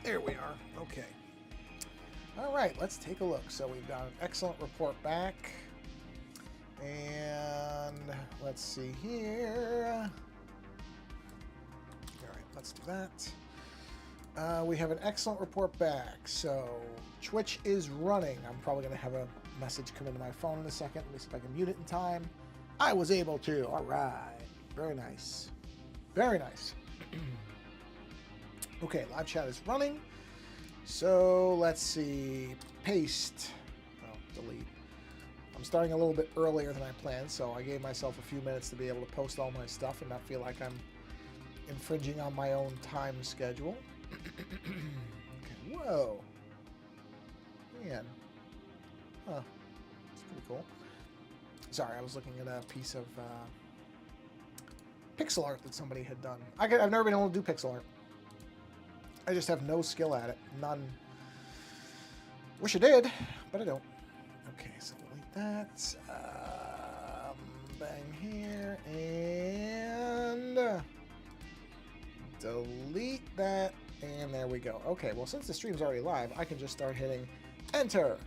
There we are. Okay. All right, let's take a look. So we've got an excellent report back. And let's see here. All right, let's do that. We have an excellent report back. So Twitch is running. I'm probably going to have a message come into my phone in a second. Let me see if I can mute it in time. I was able to. All right. Very nice. Very nice. Okay, live chat is running. So let's see. Paste. Oh, delete. I'm starting a little bit earlier than I planned, so I gave myself a few minutes to be able to post all my stuff and not feel like I'm infringing on my own time schedule. Okay, whoa. Man. Huh. That's pretty cool. Sorry, I was looking at a piece of pixel art that somebody had done. I've never been able to do pixel art. I just have no skill at it. None. Wish I did, but I don't. Okay, so delete that. Bang here. And delete that. And there we go. Okay, well, since the stream's already live, I can just start hitting enter.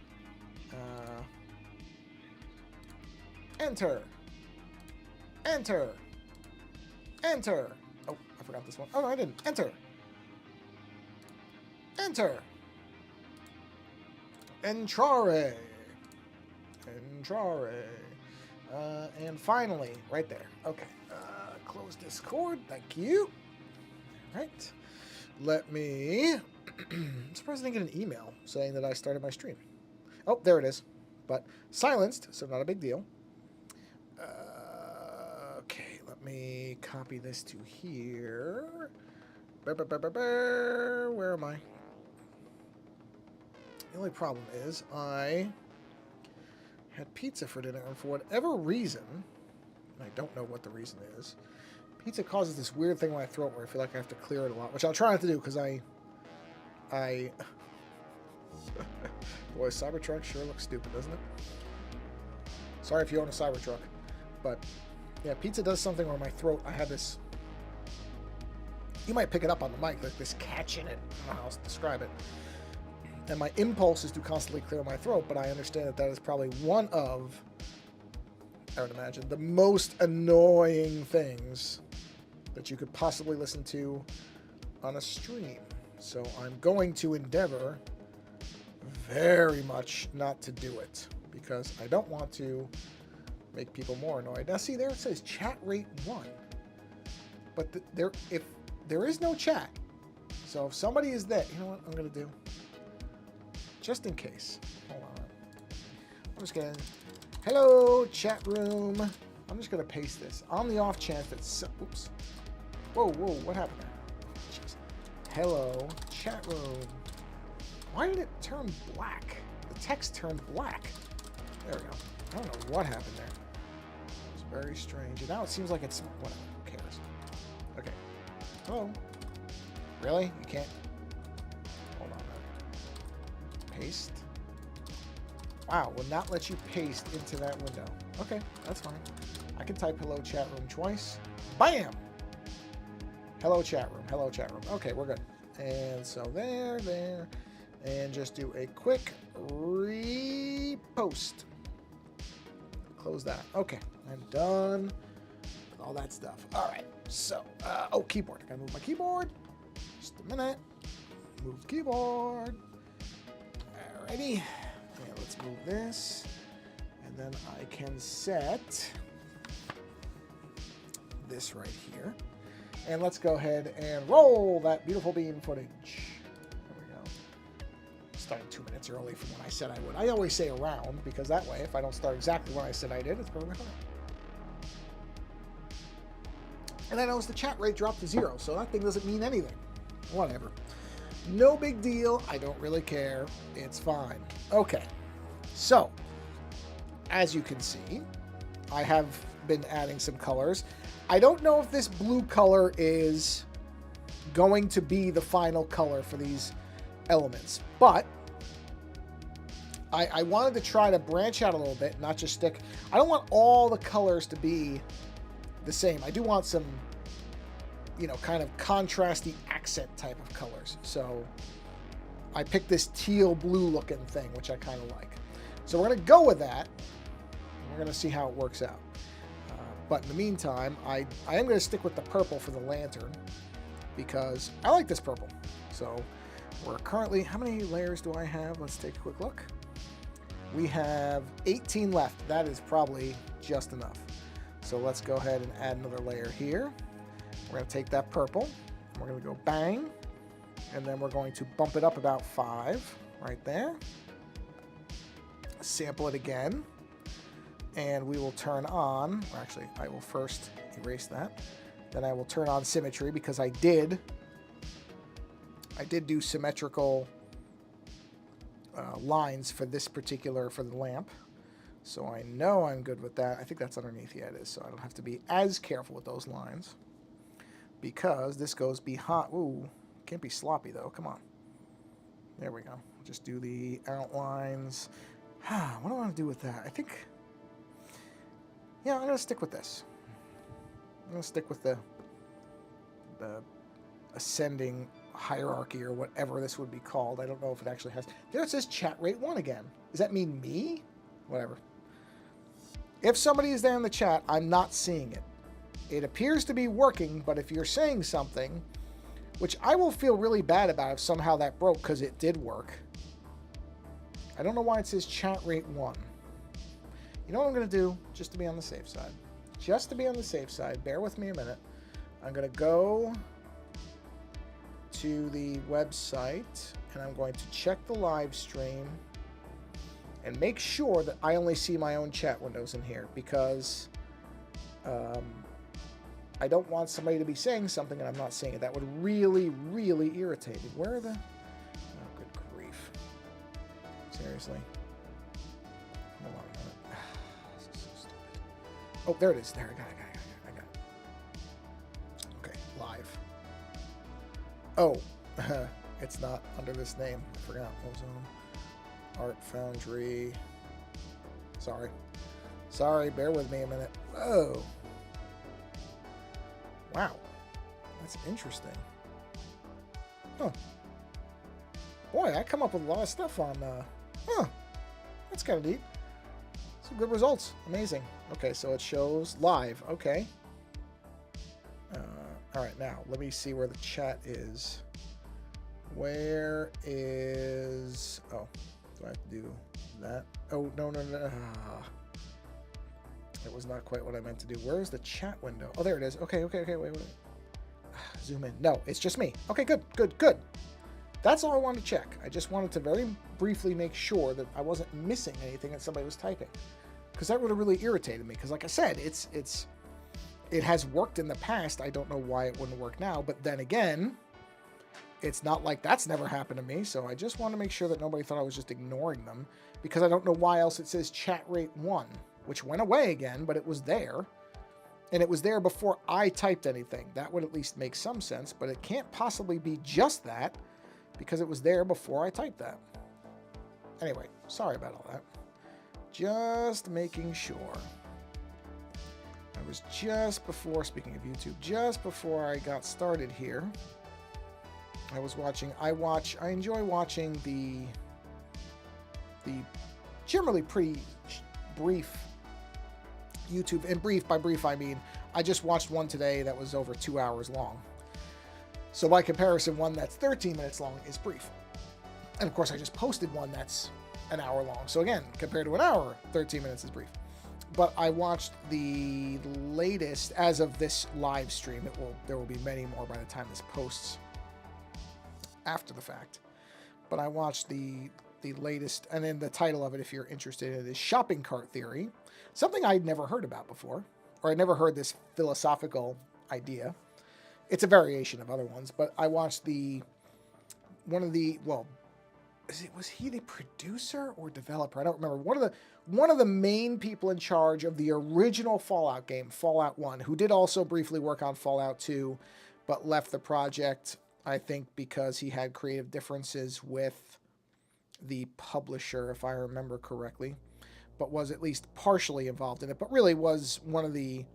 Enter. Enter. Enter. Oh, I forgot this one. Oh, no, I didn't. Enter. Enter. Entrare. Entrare. And finally, right there. Okay. Close Discord. Thank you. All right. Let me... I'm surprised I didn't get an email saying that I started my stream. Oh, there it is. But silenced, so not a big deal. Okay, let me copy this to here. Where am I? The only problem is I had pizza for dinner, and for whatever reason, and I don't know what the reason is, pizza causes this weird thing in my throat where I feel like I have to clear it a lot, which I'll try not to do because I boy, Cybertruck sure looks stupid, doesn't it? Sorry if you own a Cybertruck, but yeah, pizza does something where my throat, I have this, you might pick it up on the mic, like this catch in it. I don't know how else to describe it. And my impulse is to constantly clear my throat, but I understand that that is probably one of, I would imagine, the most annoying things that you could possibly listen to on a stream. So I'm going to endeavor very much not to do it because I don't want to make people more annoyed. Now see, there it says chat rate 1, but if there is no chat, so if somebody is there, you know what I'm going to do? Just in case. Hold on. I'm just going to... Hello, chat room. I'm just going to paste this. On the off chance that... Oops. Whoa, what happened there? Jeez. Hello, chat room. Why did it turn black? The text turned black. There we go. I don't know what happened there. It's very strange. And now it seems like it's... Whatever. Who cares? Okay. Hello. Really? You can't... Hold on. Paste. Wow, will not let you paste into that window. Okay, that's fine. I can type hello chat room twice. Bam! Hello chat room, hello chat room. Okay, we're good. And so there. And just do a quick repost. Close that. Okay, I'm done with all that stuff. All right, so, oh, keyboard. I gotta move my keyboard. Just a minute. Move the keyboard. Alrighty, and let's move this, and then I can set this right here, and let's go ahead and roll that beautiful bean footage. There we go. Starting 2 minutes early from when I said I would. I always say around, because that way, if I don't start exactly when I said I did, it's probably fine. And I noticed the chat rate dropped to 0, so that thing doesn't mean anything. Whatever. No big deal. I don't really care. It's fine. Okay. So, as you can see, I have been adding some colors. I don't know if this blue color is going to be the final color for these elements, but I wanted to try to branch out a little bit, not just stick. I don't want all the colors to be the same. I do want some, you know, kind of contrasty accent type of colors. So I picked this teal blue looking thing, which I kind of like. So we're going to go with that. We're going to see how it works out. But in the meantime, I am going to stick with the purple for the lantern because I like this purple. So we're currently, how many layers do I have? Let's take a quick look. We have 18 left. That is probably just enough. So let's go ahead and add another layer here. We're going to take that purple. We're going to go bang. And then we're going to bump it up about 5 right there. Sample it again. And we will turn on, or actually I will first erase that. Then I will turn on symmetry because I did do symmetrical lines for this particular, for the lamp. So I know I'm good with that. I think that's underneath. Yeah, it is. So I don't have to be as careful with those lines because this goes behind. Ooh, can't be sloppy though. Come on. There we go. Just do the outlines. What do I want to do with that? I think, yeah, I'm going to stick with this. I'm going to stick with the ascending hierarchy or whatever this would be called. I don't know if it actually has. There it says chat rate 1 again. Does that mean me? Whatever. If somebody is there in the chat, I'm not seeing it. It appears to be working, but if you're saying something, which I will feel really bad about if somehow that broke because it did work. I don't know why it says chat rate 1. You know what I'm going to do, just to be on the safe side? Just to be on the safe side, bear with me a minute. I'm going to go to the website, and I'm going to check the live stream and make sure that I only see my own chat windows in here, because I don't want somebody to be saying something and I'm not seeing it. That would really, really irritate me. Where are the... Oh, good grief. Seriously. Hold on a minute. This is so stupid. Oh, there it is. There, I got it. Okay, live. Oh, it's not under this name. I forgot. Ozone. Art Foundry. Sorry, bear with me a minute. Whoa. Wow. That's interesting. Huh. Boy, I come up with a lot of stuff on, that's kind of neat. Some good results. Amazing. Okay, so it shows live. Okay. All right, now, let me see where the chat is. Where is... Oh, do I have to do that? Oh, no. It was not quite what I meant to do. Where is the chat window? Oh, there it is. Okay, wait. Zoom in. No, it's just me. Okay, good. That's all I wanted to check. I just wanted to very briefly make sure that I wasn't missing anything that somebody was typing, because that would have really irritated me. Because like I said, it has worked in the past. I don't know why it wouldn't work now, but then again, it's not like that's never happened to me. So I just want to make sure that nobody thought I was just ignoring them, because I don't know why else it says chat rate 1, which went away again, but it was there. And it was there before I typed anything. That would at least make some sense, but it can't possibly be just that, because it was there before I typed that. Anyway, sorry about all that. Just making sure. I was just before, speaking of YouTube, just before I got started here, I was watching, I enjoy watching the generally pretty brief YouTube, and brief, by brief I mean, I just watched one today that was over 2 hours long. So by comparison, one that's 13 minutes long is brief. And of course, I just posted one that's an hour long. So again, compared to an hour, 13 minutes is brief. But I watched the latest, as of this live stream, there will be many more by the time this posts after the fact. But I watched the latest, and then the title of it, if you're interested in it, is Shopping Cart Theory. Something I'd never heard about before, or I'd never heard this philosophical idea. It's a variation of other ones, but I watched was he the producer or developer? I don't remember. One of the main people in charge of the original Fallout game, Fallout 1, who did also briefly work on Fallout 2, but left the project, I think, because he had creative differences with the publisher, if I remember correctly, but was at least partially involved in it, but really was one of the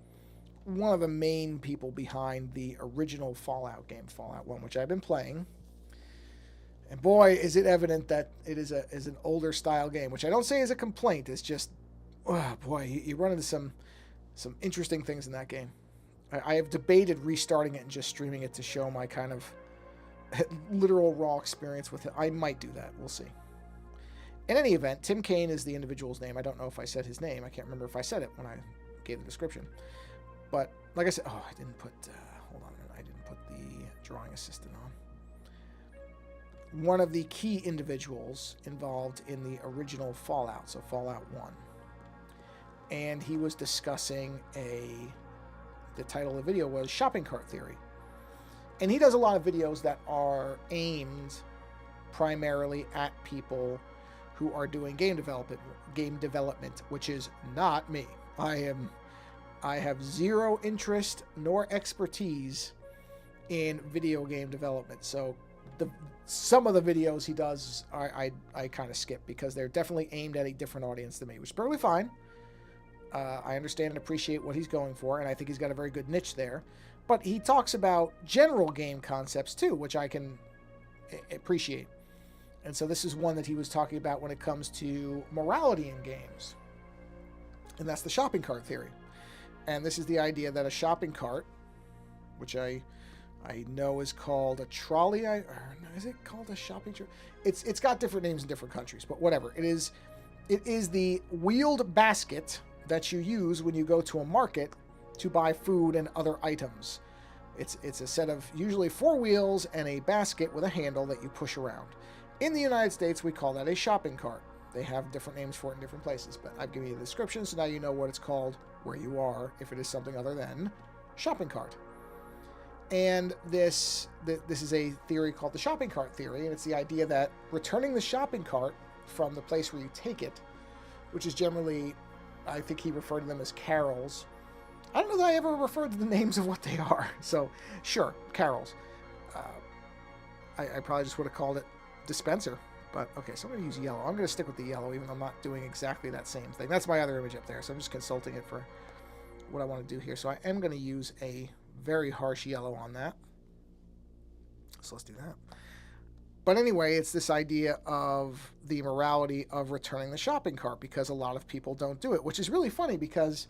main people behind the original Fallout game, Fallout 1, which I've been playing. And boy, is it evident that it is an older style game, which I don't say is a complaint. It's just, oh boy, you run into some interesting things in that game. I have debated restarting it and just streaming it to show my kind of literal raw experience with it. I might do that. We'll see. In any event, Tim Kaine is the individual's name. I don't know if I said his name. I can't remember if I said it when I gave the description. But like I said, oh, I didn't put, hold on a minute. I didn't put the drawing assistant on. One of the key individuals involved in the original Fallout, so Fallout 1. And he was discussing the title of the video was Shopping Cart Theory. And he does a lot of videos that are aimed primarily at people who are doing game development, which is not me. I have zero interest nor expertise in video game development. So some of the videos he does I kind of skip because they're definitely aimed at a different audience than me, which is perfectly fine. I understand and appreciate what he's going for, and I think he's got a very good niche there. But he talks about general game concepts too, which I can appreciate. And so this is one that he was talking about when it comes to morality in games. And that's the shopping cart theory. And this is the idea that a shopping cart, which I know is called a trolley. Is it called a shopping cart? It's got different names in different countries, but whatever. It is the wheeled basket that you use when you go to a market to buy food and other items. It's a set of usually 4 wheels and a basket with a handle that you push around. In the United States, we call that a shopping cart. They have different names for it in different places, but I've given you the description, so now you know what it's called where you are, if it is something other than shopping cart. And this is a theory called the shopping cart theory, and it's the idea that returning the shopping cart from the place where you take it, which is generally, I think he referred to them as carrels. I don't know that I ever referred to the names of what they are. So, sure, carrels. I probably just would have called it dispenser. But, okay, so I'm going to use yellow. I'm going to stick with the yellow, even though I'm not doing exactly that same thing. That's my other image up there, so I'm just consulting it for what I want to do here. So I am going to use a very harsh yellow on that. So let's do that. But anyway, it's this idea of the morality of returning the shopping cart, because a lot of people don't do it, which is really funny because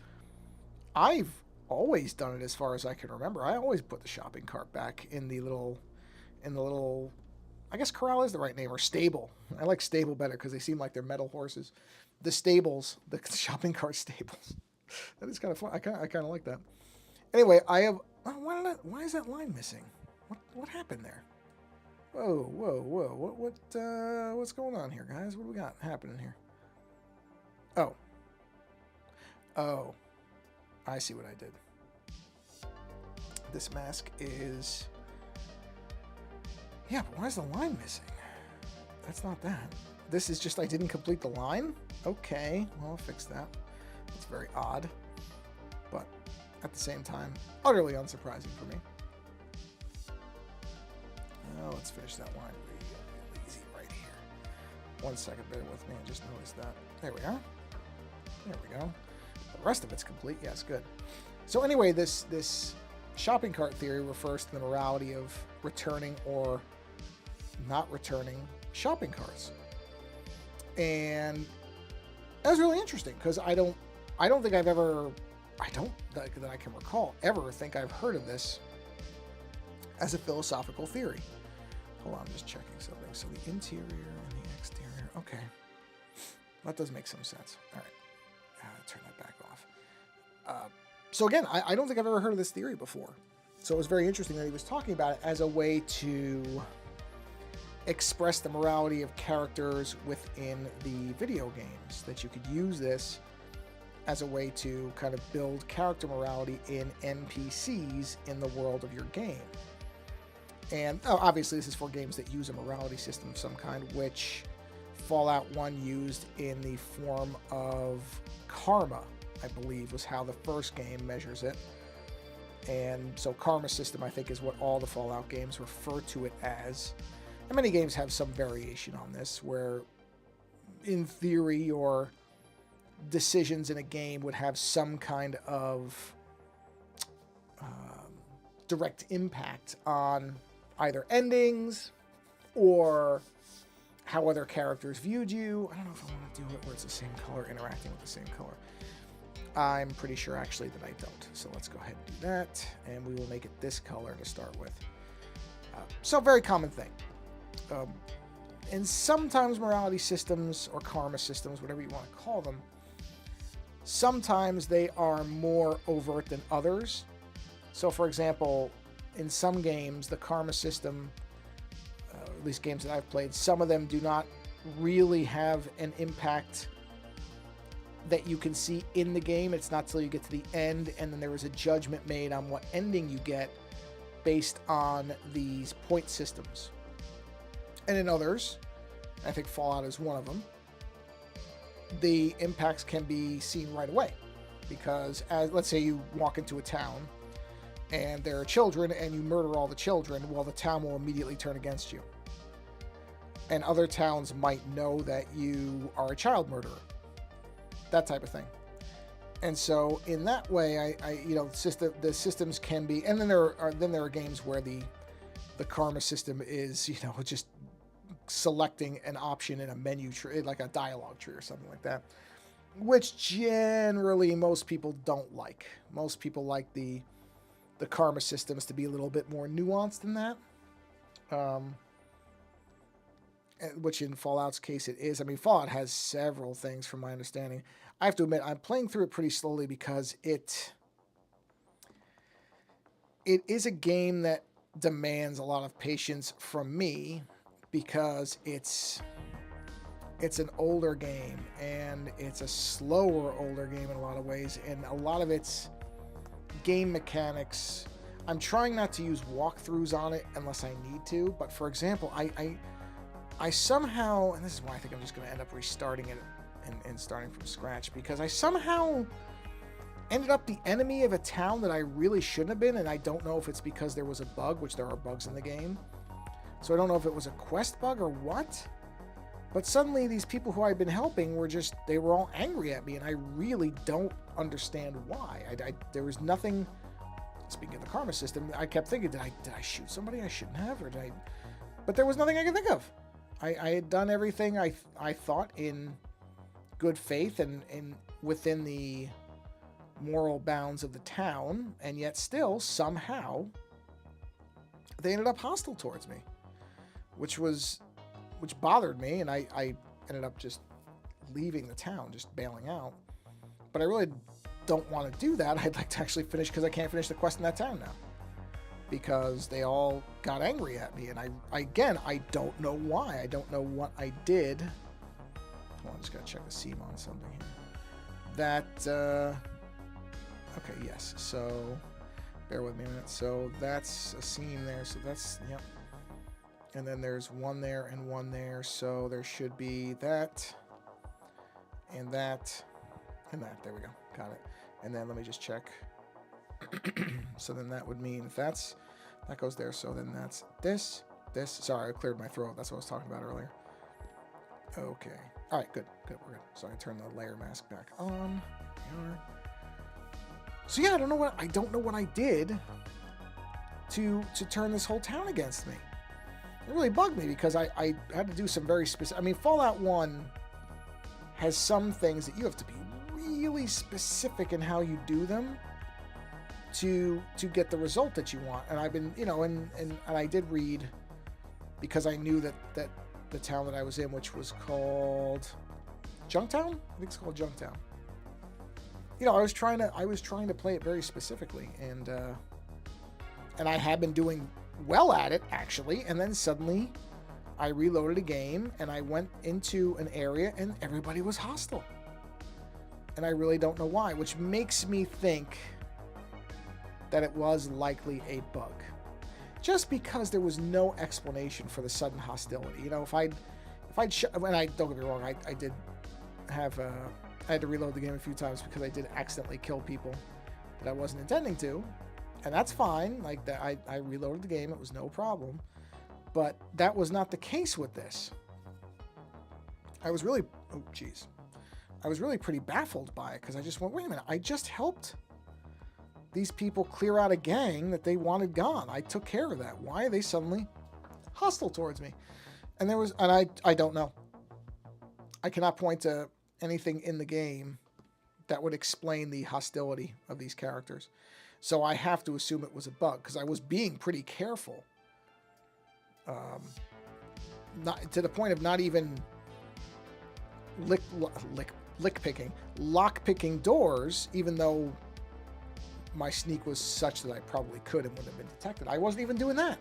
I've always done it as far as I can remember. I always put the shopping cart back in the little, I guess corral is the right name, or stable. I like stable better because they seem like they're metal horses. The stables, the shopping cart stables. That is kind of fun. I kind of like that. Anyway, I have, why is that line missing? What happened there? Whoa, what's going on here, guys? What do we got happening here? Oh, I see what I did. This mask is, yeah, but why is the line missing? That's not that. This is just I didn't complete the line? Okay, well, I'll fix that. It's very odd, but at the same time, utterly unsurprising for me. Now let's finish that line really easy right here. 1 second, bear with me. I just noticed that. There we are. There we go. The rest of it's complete. Yes, good. So anyway, this shopping cart theory refers to the morality of returning or not returning shopping carts. And that was really interesting because I don't think I've ever, that I can recall, ever think I've heard of this as a philosophical theory. Hold on, I'm just checking something. So the interior and the exterior. Okay. That does make some sense. All right. Turn that back off. So again, I don't think I've ever heard of this theory before. So it was very interesting that he was talking about it as a way to express the morality of characters within the video games. That you could use this as a way to kind of build character morality in NPCs in the world of your game. And obviously this is for games that use a morality system of some kind, which Fallout 1 used in the form of karma, I believe, was how the first game measures it. And so karma system, I think, is what all the Fallout games refer to it as. And many games have some variation on this, where in theory your decisions in a game would have some kind of direct impact on either endings or how other characters viewed you. I don't know if I want to do it where it's the same color, interacting with the same color. I'm pretty sure actually that I don't. So let's go ahead and do that, and we will make it this color to start with. So very common thing. And sometimes morality systems or karma systems, whatever you want to call them, sometimes they are more overt than others. So for example, in some games, the karma system, at least games that I've played, some of them do not really have an impact that you can see in the game. It's not till you get to the end, and then there is a judgment made on what ending you get based on these point systems. And in others, I think Fallout is one of them, the impacts can be seen right away. Because let's say you walk into a town and there are children and you murder all the children, well, the town will immediately turn against you. And other towns might know that you are a child murderer. That type of thing. And so in that way, the systems can be, and then there are games where the karma system is, just selecting an option in a menu tree, like a dialogue tree or something like that, which generally most people don't like. Most people like the karma systems to be a little bit more nuanced than that. Which in Fallout's case it is. I mean, Fallout has several things from my understanding. I have to admit, I'm playing through it pretty slowly because it is a game that demands a lot of patience from me, because it's an older game, and it's a slower older game in a lot of ways, and a lot of its game mechanics, I'm trying not to use walkthroughs on it unless I need to, but for example, I somehow, and this is why I think I'm just going to end up restarting it and starting from scratch, because I somehow ended up the enemy of a town that I really shouldn't have been, and I don't know if it's because there was a bug, which there are bugs in the game, so I don't know if it was a quest bug or what, but suddenly these people who I've been helping they were all angry at me, and I really don't understand why. There was nothing, speaking of the karma system, I kept thinking, did I shoot somebody I shouldn't have, or but there was nothing I could think of. I had done everything I thought in good faith and within the moral bounds of the town, and yet still, somehow, they ended up hostile towards me, which bothered me, and I ended up just leaving the town, just bailing out. But I really don't want to do that. I'd like to actually finish, because I can't finish the quest in that town now, because they all got angry at me, and I don't know why. I don't know what I did. Hold on, I just gotta check the seam on something here. Okay, yes, so bear with me a minute. So that's a seam there, so that's, yep. And then there's one there and one there, so there should be that and that and that. There we go, got it. And then let me just check. So then that would mean if that goes there, so then that's this. Sorry, I cleared my throat. That's what I was talking about earlier. Okay. All right, good, we're good. So I turn the layer mask back on. There we are. So yeah, I don't know what I did to turn this whole town against me. It really bugged me, because I had to do some very specific. I mean, Fallout 1 has some things that you have to be really specific in how you do them to get the result that you want. And I've been, and I did read, because I knew that the town that I was in, which was called Junktown? I think it's called Junktown. I was trying to play it very specifically, and I had been doing well at it, actually, and then suddenly I reloaded a game, and I went into an area, and everybody was hostile. And I really don't know why, which makes me think that it was likely a bug. Just because there was no explanation for the sudden hostility. If I'd don't get me wrong, I did have, I had to reload the game a few times because I did accidentally kill people that I wasn't intending to. And that's fine, like that, I reloaded the game, it was no problem. But that was not the case with this. I was really pretty baffled by it, because I just went, wait a minute, I just helped these people clear out a gang that they wanted gone. I took care of that. Why are they suddenly hostile towards me? I don't know. I cannot point to anything in the game that would explain the hostility of these characters. So I have to assume it was a bug because I was being pretty careful. Not to the point of not even lock picking doors, even though my sneak was such that I probably could and wouldn't have been detected. I wasn't even doing that.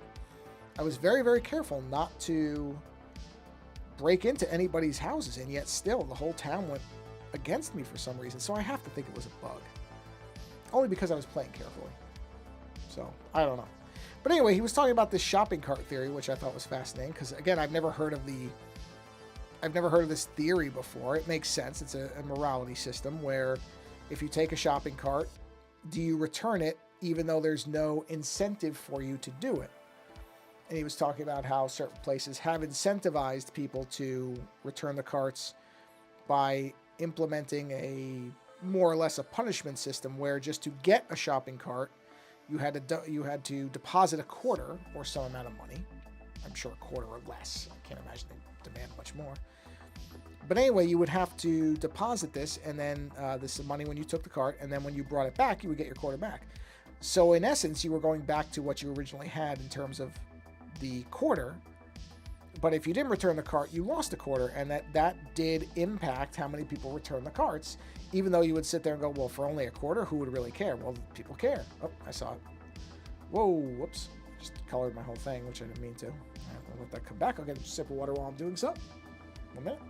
I was very, very careful not to break into anybody's houses, and yet still the whole town went against me for some reason. So I have to think it was a bug. Only because I was playing carefully. So, I don't know. But anyway, he was talking about this shopping cart theory, which I thought was fascinating, because again, I've never heard of this theory before. It makes sense. It's a morality system where if you take a shopping cart, do you return it even though there's no incentive for you to do it? And he was talking about how certain places have incentivized people to return the carts by implementing a more or less a punishment system where just to get a shopping cart, you had to deposit a quarter or some amount of money. I'm sure a quarter or less. I can't imagine they demand much more. But anyway, you would have to deposit this, and then this is money when you took the cart, and then when you brought it back, you would get your quarter back. So in essence, you were going back to what you originally had in terms of the quarter. But if you didn't return the cart, you lost a quarter, and that did impact how many people returned the carts, even though you would sit there and go, well, for only a quarter, who would really care? Well, people care. Oh, I saw it. Whoa, whoops. Just colored my whole thing, which I didn't mean to. All right, I'll let that come back. I'll get a sip of water while I'm doing so. 1 minute.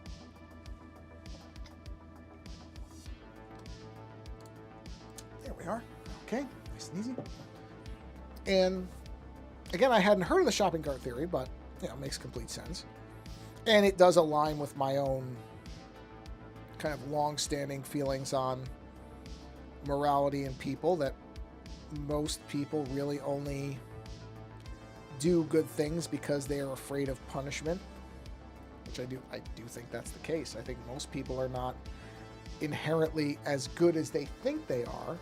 There we are. Okay, nice and easy. And again, I hadn't heard of the shopping cart theory, but it makes complete sense. And it does align with my own kind of long-standing feelings on morality in people, that most people really only do good things because they are afraid of punishment, which I do think that's the case. I think most people are not inherently as good as they think they are,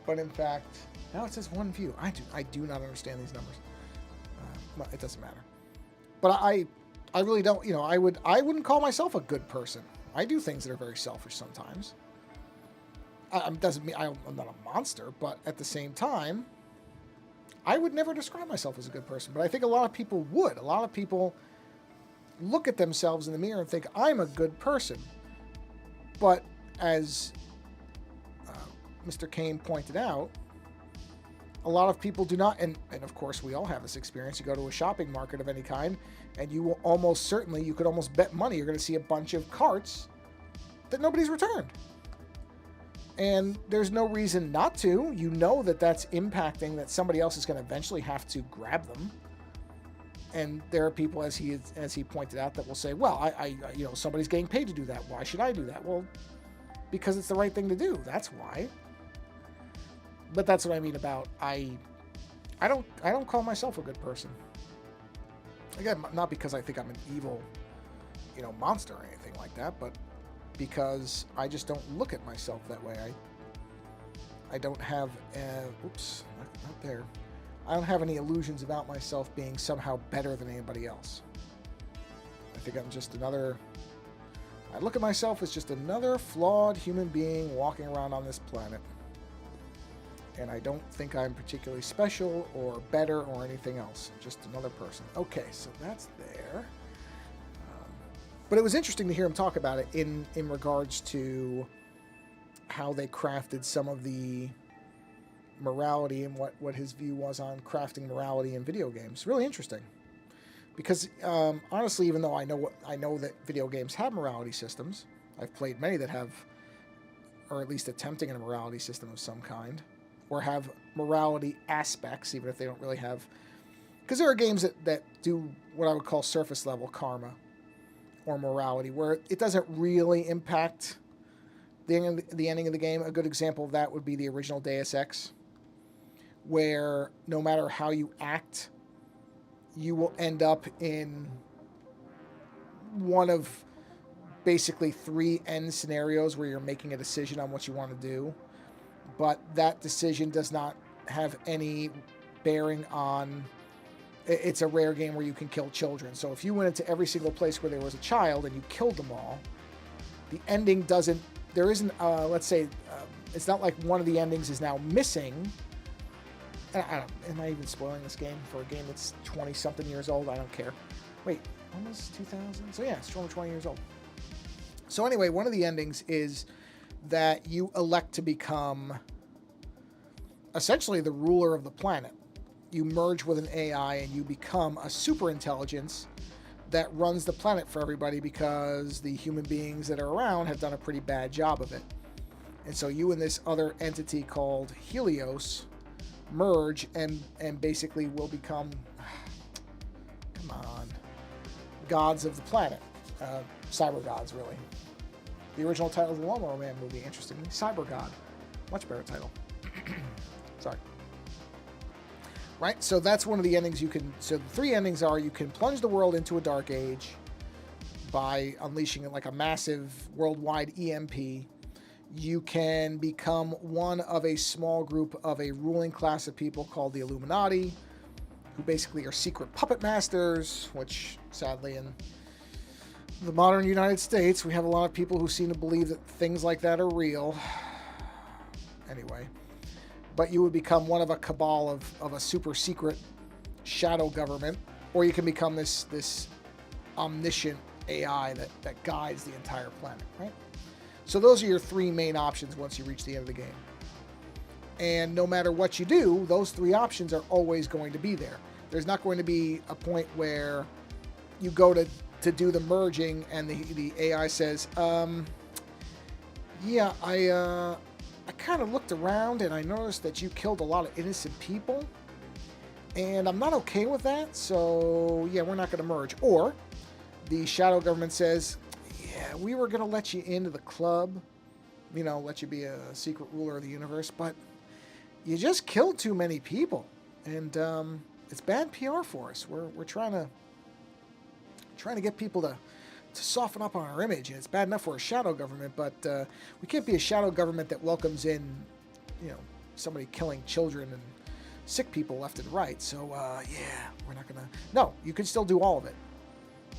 but in fact, now it says 1 view. I do not understand these numbers. Well, it doesn't matter. But I really don't. I wouldn't call myself a good person. I do things that are very selfish sometimes. Doesn't mean I'm not a monster, but at the same time, I would never describe myself as a good person. But I think a lot of people would. A lot of people look at themselves in the mirror and think, I'm a good person. But as Mr. Kane pointed out, a lot of people do not, and of course we all have this experience. You go to a shopping market of any kind, and you could almost bet money you're going to see a bunch of carts that nobody's returned. And there's no reason not to. You know that that's impacting, that somebody else is going to eventually have to grab them. And there are people, as he pointed out, that will say, well, I somebody's getting paid to do that. Why should I do that? Well, because it's the right thing to do. That's why. But that's what I mean about I don't call myself a good person. Again, not because I think I'm an evil, monster or anything like that, but because I just don't look at myself that way. I don't have not there. I don't have any illusions about myself being somehow better than anybody else. I think I'm just I look at myself as just another flawed human being walking around on this planet. And I don't think I'm particularly special or better or anything else. Just another person. Okay, so that's there. But it was interesting to hear him talk about it in regards to how they crafted some of the morality and what his view was on crafting morality in video games. Really interesting. Because honestly, even though I know that video games have morality systems, I've played many that have, or at least attempting a morality system of some kind, or have morality aspects, even if they don't really have... Because there are games that do what I would call surface level karma or morality, where it doesn't really impact the ending of the game. A good example of that would be the original Deus Ex, where no matter how you act, you will end up in one of basically 3 end scenarios where you're making a decision on what you want to do. But that decision does not have any bearing on it's a rare game where you can kill children. So if you went into every single place where there was a child and you killed them all, the ending doesn't, there isn't, let's say, it's not like one of the endings is now missing. I don't, am I even spoiling this game for a game that's 20-something years old? I don't care. Wait, when was 2000? So yeah, it's only 20 years old. So anyway, one of the endings is that you elect to become essentially the ruler of the planet. You merge with an AI and you become a super intelligence that runs the planet for everybody because the human beings that are around have done a pretty bad job of it. And so you and this other entity called Helios merge and basically will become, come on, gods of the planet. Cyber gods, really. The original title of the Lawnmower Man movie, interestingly, Cyber God. Much better title. Sorry. Right, so that's one of the endings you can, so the three endings are you can plunge the world into a dark age by unleashing like a massive worldwide EMP. You can become one of a small group of a ruling class of people called the Illuminati, who basically are secret puppet masters, which sadly in the modern United States, we have a lot of people who seem to believe that things like that are real. Anyway. But you would become one of a cabal of a super secret shadow government, or you can become this omniscient AI that guides the entire planet, right? So those are your three main options once you reach the end of the game. And no matter what you do, those three options are always going to be there. There's not going to be a point where you go to do the merging and the AI says, yeah, I kind of looked around and I noticed that you killed a lot of innocent people and I'm not okay with that, so yeah, we're not going to merge. Or the shadow government says, yeah, we were going to let you into the club, you know, let you be a secret ruler of the universe, but you just killed too many people and it's bad PR for us. We're trying to get people to soften up on our image, and it's bad enough we're a shadow government, but we can't be a shadow government that welcomes in, you know, somebody killing children and sick people left and right. So yeah, we're not gonna. No, you can still do all of it.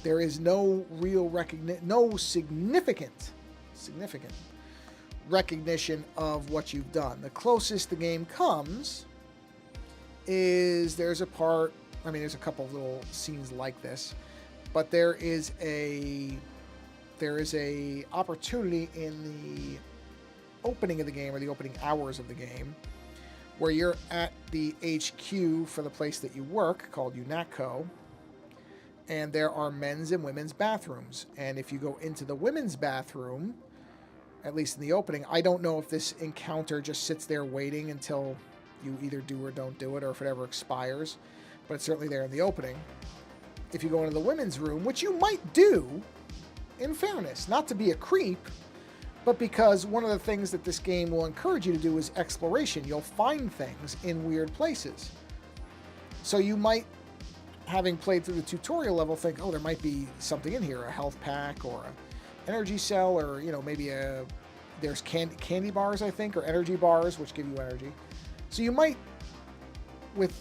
There is no real recognition, no significant recognition of what you've done. The closest the game comes is there's a part. I mean, there's a couple of little scenes like this. But there is a opportunity in the opening of the game, or the opening hours of the game, where you're at the HQ for the place that you work, called UNATCO, and there are men's and women's bathrooms. And if you go into the women's bathroom, at least in the opening, I don't know if this encounter just sits there waiting until you either do or don't do it, or if it ever expires, but it's certainly there in the opening. If you go into the women's room, which you might do, in fairness, not to be a creep, but because one of the things that this game will encourage you to do is exploration. You'll find things in weird places. So you might, having played through the tutorial level, think, oh, there might be something in here, a health pack or an energy cell, or, you know, maybe there's candy bars, I think, or energy bars, which give you energy. So you might, with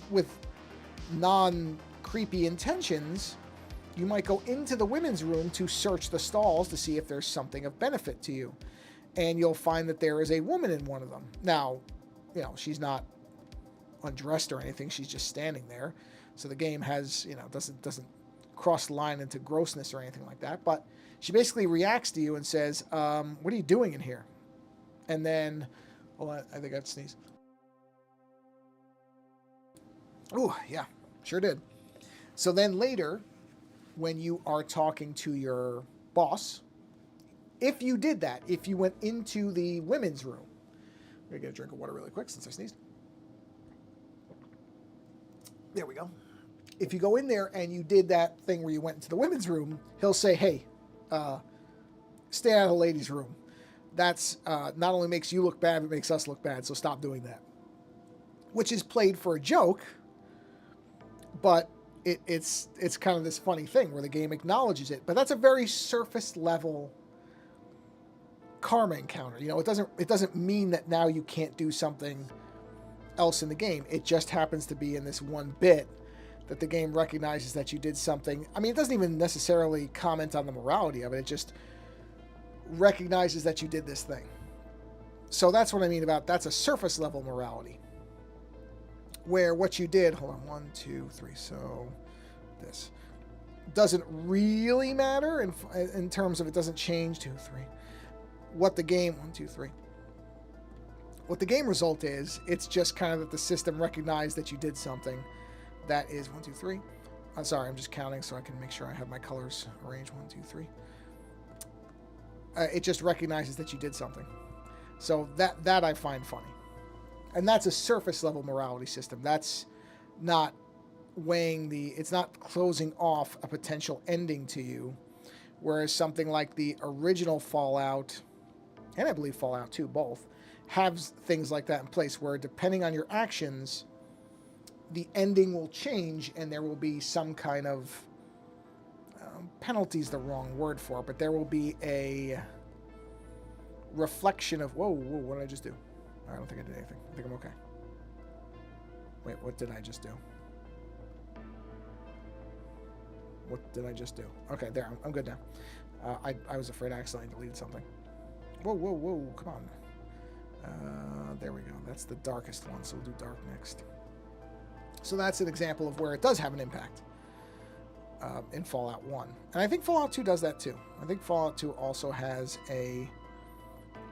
non-creepy intentions, you might go into the women's room to search the stalls to see if there's something of benefit to you. And you'll find that there is a woman in one of them. Now, you know, she's not undressed or anything. She's just standing there. So the game has, you know, doesn't cross the line into grossness or anything like that. But she basically reacts to you and says, what are you doing in here? And then, hold on, I think I have to sneeze. Oh, yeah, sure did. So then later, when you are talking to your boss, if you did that, if you went into the women's room, I'm going to get a drink of water really quick since I sneezed. There we go. If you go in there and you did that thing where you went into the women's room, he'll say, hey, stay out of the ladies' room. That's not only makes you look bad, but makes us look bad, so stop doing that. Which is played for a joke, but it's kind of this funny thing where the game acknowledges it. But that's a very surface level karma encounter. You know, it doesn't mean that now you can't do something else in the game. It just happens to be in this one bit that the game recognizes that you did something. I mean, it doesn't even necessarily comment on the morality of it. It just recognizes that you did this thing. So that's what I mean about that's a surface level morality. Where what you did, hold on, 1, 2, 3, so this doesn't really matter in terms of it doesn't change, 2, 3. What the game, 1, 2, 3. What the game result is, it's just kind of that the system recognized that you did something. That is 1, 2, 3. I'm sorry, I'm just counting so I can make sure I have my colors arranged. 1, 2, 3. It just recognizes that you did something. So that I find funny. And that's a surface level morality system. That's not weighing it's not closing off a potential ending to you. Whereas something like the original Fallout, and I believe Fallout 2, both, have things like that in place where depending on your actions, the ending will change and there will be some kind of penalty is the wrong word for it, but there will be a reflection of, whoa, what did I just do? I don't think I did anything. I think I'm okay. Wait, what did I just do? What did I just do? Okay, there, I'm good now. I was afraid I accidentally deleted something. Whoa, come on. There we go. That's the darkest one, so we'll do dark next. So that's an example of where it does have an impact in Fallout 1. And I think Fallout 2 does that too. I think Fallout 2 also has a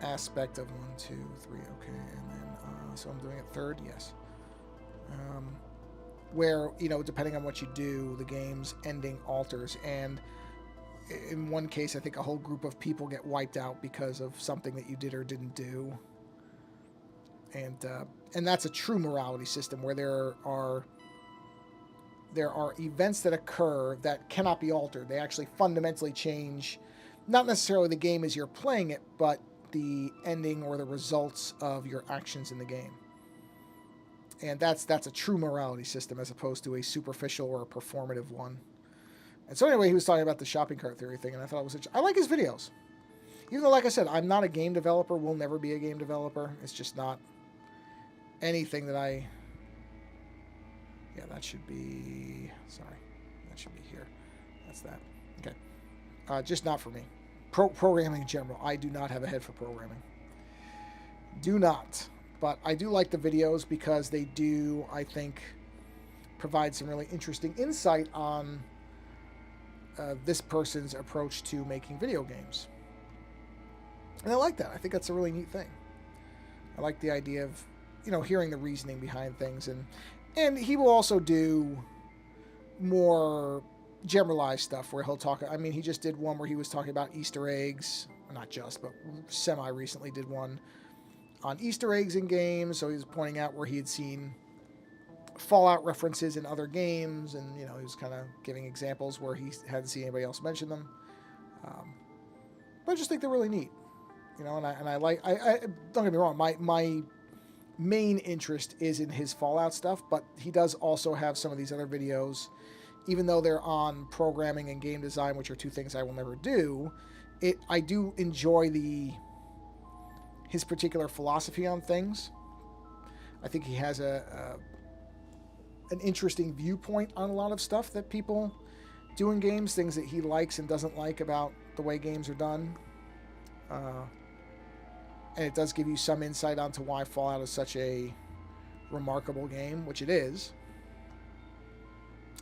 aspect of 1, 2, 3, okay, and then, so I'm doing it third, yes. Where, you know, depending on what you do, the game's ending alters, and in one case, I think a whole group of people get wiped out because of something that you did or didn't do. And that's a true morality system where there are events that occur that cannot be altered. They actually fundamentally change, not necessarily the game as you're playing it, but the ending or the results of your actions in the game. And that's a true morality system as opposed to a superficial or a performative one. And so anyway, he was talking about the shopping cart theory thing, and I thought it was interesting. I like his videos. Even though, like I said, I'm not a game developer, will never be a game developer. It's just not anything that I... Yeah, that should be... Sorry. That should be here. That's that. Okay. Just not for me. Programming in general. I do not have a head for programming. Do not. But I do like the videos because they do, I think, provide some really interesting insight on this person's approach to making video games. And I like that. I think that's a really neat thing. I like the idea of, you know, hearing the reasoning behind things. And he will also do more generalized stuff where he'll talk. I mean, he just did one where he was talking about Easter eggs. Not just, but semi-recently did one on Easter eggs in games. So he was pointing out where he had seen Fallout references in other games, and you know, he was kind of giving examples where he hadn't seen anybody else mention them. But I just think they're really neat, you know. And I like. I don't get me wrong. My main interest is in his Fallout stuff, but he does also have some of these other videos, even though they're on programming and game design, which are two things I will never do. I do enjoy his particular philosophy on things. I think he has an interesting viewpoint on a lot of stuff that people do in games, things that he likes and doesn't like about the way games are done. And it does give you some insight onto why Fallout is such a remarkable game, which it is.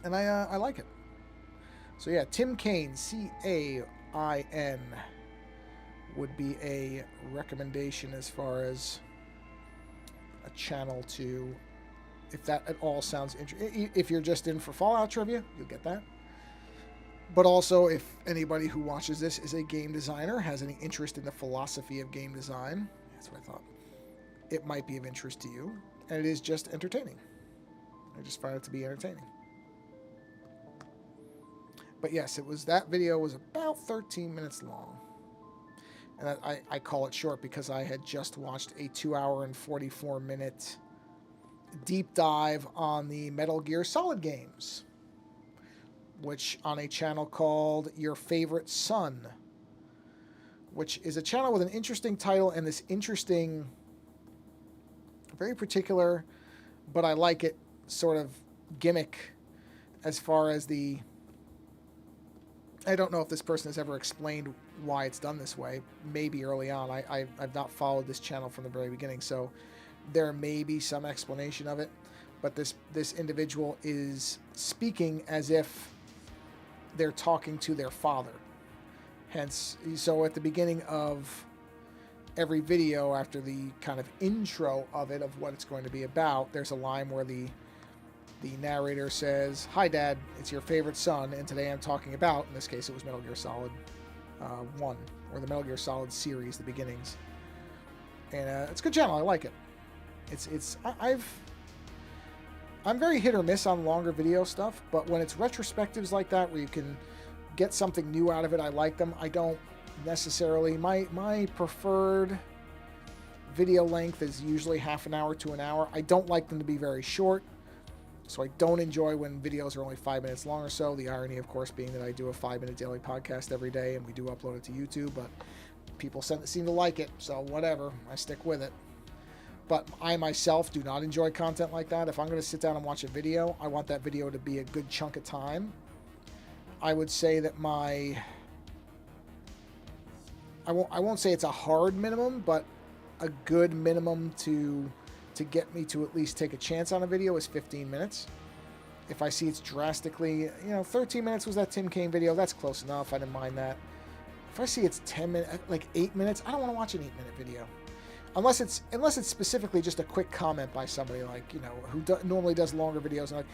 And I like it. So yeah, Tim Cain, C-A-I-N, would be a recommendation as far as a channel to... If that at all sounds interesting. If you're just in for Fallout trivia, you'll get that. But also, if anybody who watches this is a game designer, has any interest in the philosophy of game design, that's what I thought, it might be of interest to you. And it is just entertaining. I just find it to be entertaining. But yes, that video was about 13 minutes long. And I call it short because I had just watched a 2-hour and 44-minute deep dive on the Metal Gear Solid games, which on a channel called Your Favorite Son, which is a channel with an interesting title and this interesting, very particular, but I like it, sort of gimmick as far as the... I don't know if this person has ever explained why it's done this way. Maybe early on. I've not followed this channel from the very beginning, so there may be some explanation of it. But this individual is speaking as if they're talking to their father. Hence, so at the beginning of every video, after the kind of intro of it, of what it's going to be about, there's a line where the narrator says, "Hi, Dad, it's your favorite son, and today I'm talking about," in this case it was Metal Gear Solid 1, or the Metal Gear Solid series, the beginnings. And it's a good channel, I like it. I'm very hit or miss on longer video stuff, but when it's retrospectives like that, where you can get something new out of it, I like them. I don't necessarily... My preferred video length is usually half an hour to an hour. I don't like them to be very short, so I don't enjoy when videos are only 5 minutes long or so. The irony, of course, being that I do a 5-minute daily podcast every day, and we do upload it to YouTube, but people seem to like it, so whatever. I stick with it. But I myself do not enjoy content like that. If I'm going to sit down and watch a video, I want that video to be a good chunk of time. I would say that I won't say it's a hard minimum, but a good minimum to get me to at least take a chance on a video is 15 minutes. If I see it's drastically, 13 minutes was that Tim Kaine video, that's close enough, I didn't mind that. If I see it's 10 minutes, like 8 minutes, I don't want to watch an 8-minute video. Unless it's specifically just a quick comment by somebody, like, who normally does longer videos, and like,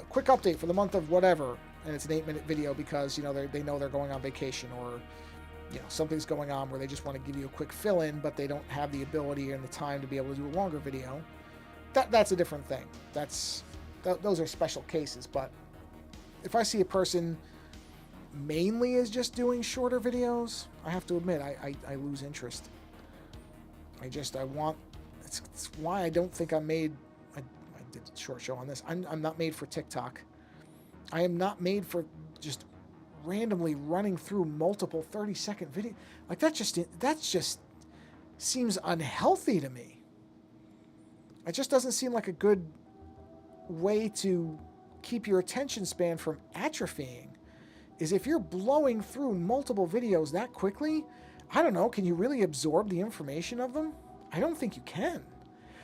quick update for the month of whatever, and it's an 8-minute video because, they know they're going on vacation, or, something's going on where they just want to give you a quick fill-in, but they don't have the ability and the time to be able to do a longer video. That's a different thing. Those are special cases, but if I see a person mainly is just doing shorter videos, I have to admit, I lose interest. It's why I don't think I'm made... I did a short show on this. I'm not made for TikTok. I am not made for just randomly running through multiple 30-second videos. Like, that just seems unhealthy to me. It just doesn't seem like a good way to keep your attention span from atrophying. Is if you're blowing through multiple videos that quickly, I don't know, can you really absorb the information of them? I don't think you can.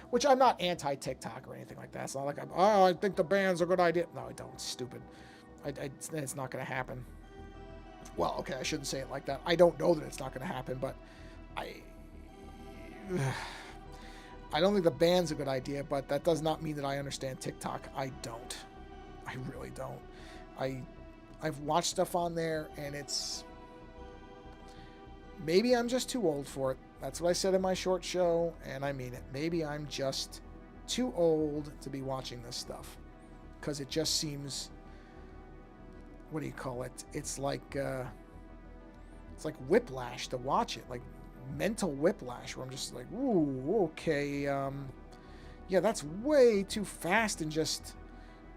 Which, I'm not anti-TikTok or anything like that. It's not like I think the ban's a good idea. No, I don't. It's stupid. It's not going to happen. Well, okay, I shouldn't say it like that. I don't know that it's not going to happen, but I don't think the ban's a good idea, but that does not mean that I understand TikTok. I don't. I really don't. I've watched stuff on there, and it's... Maybe I'm just too old for it. That's what I said in my short show, and I mean it. Maybe I'm just too old to be watching this stuff, because it just seems... What do you call it? It's like whiplash to watch it, like mental whiplash, where I'm just like, ooh, okay, yeah, that's way too fast and just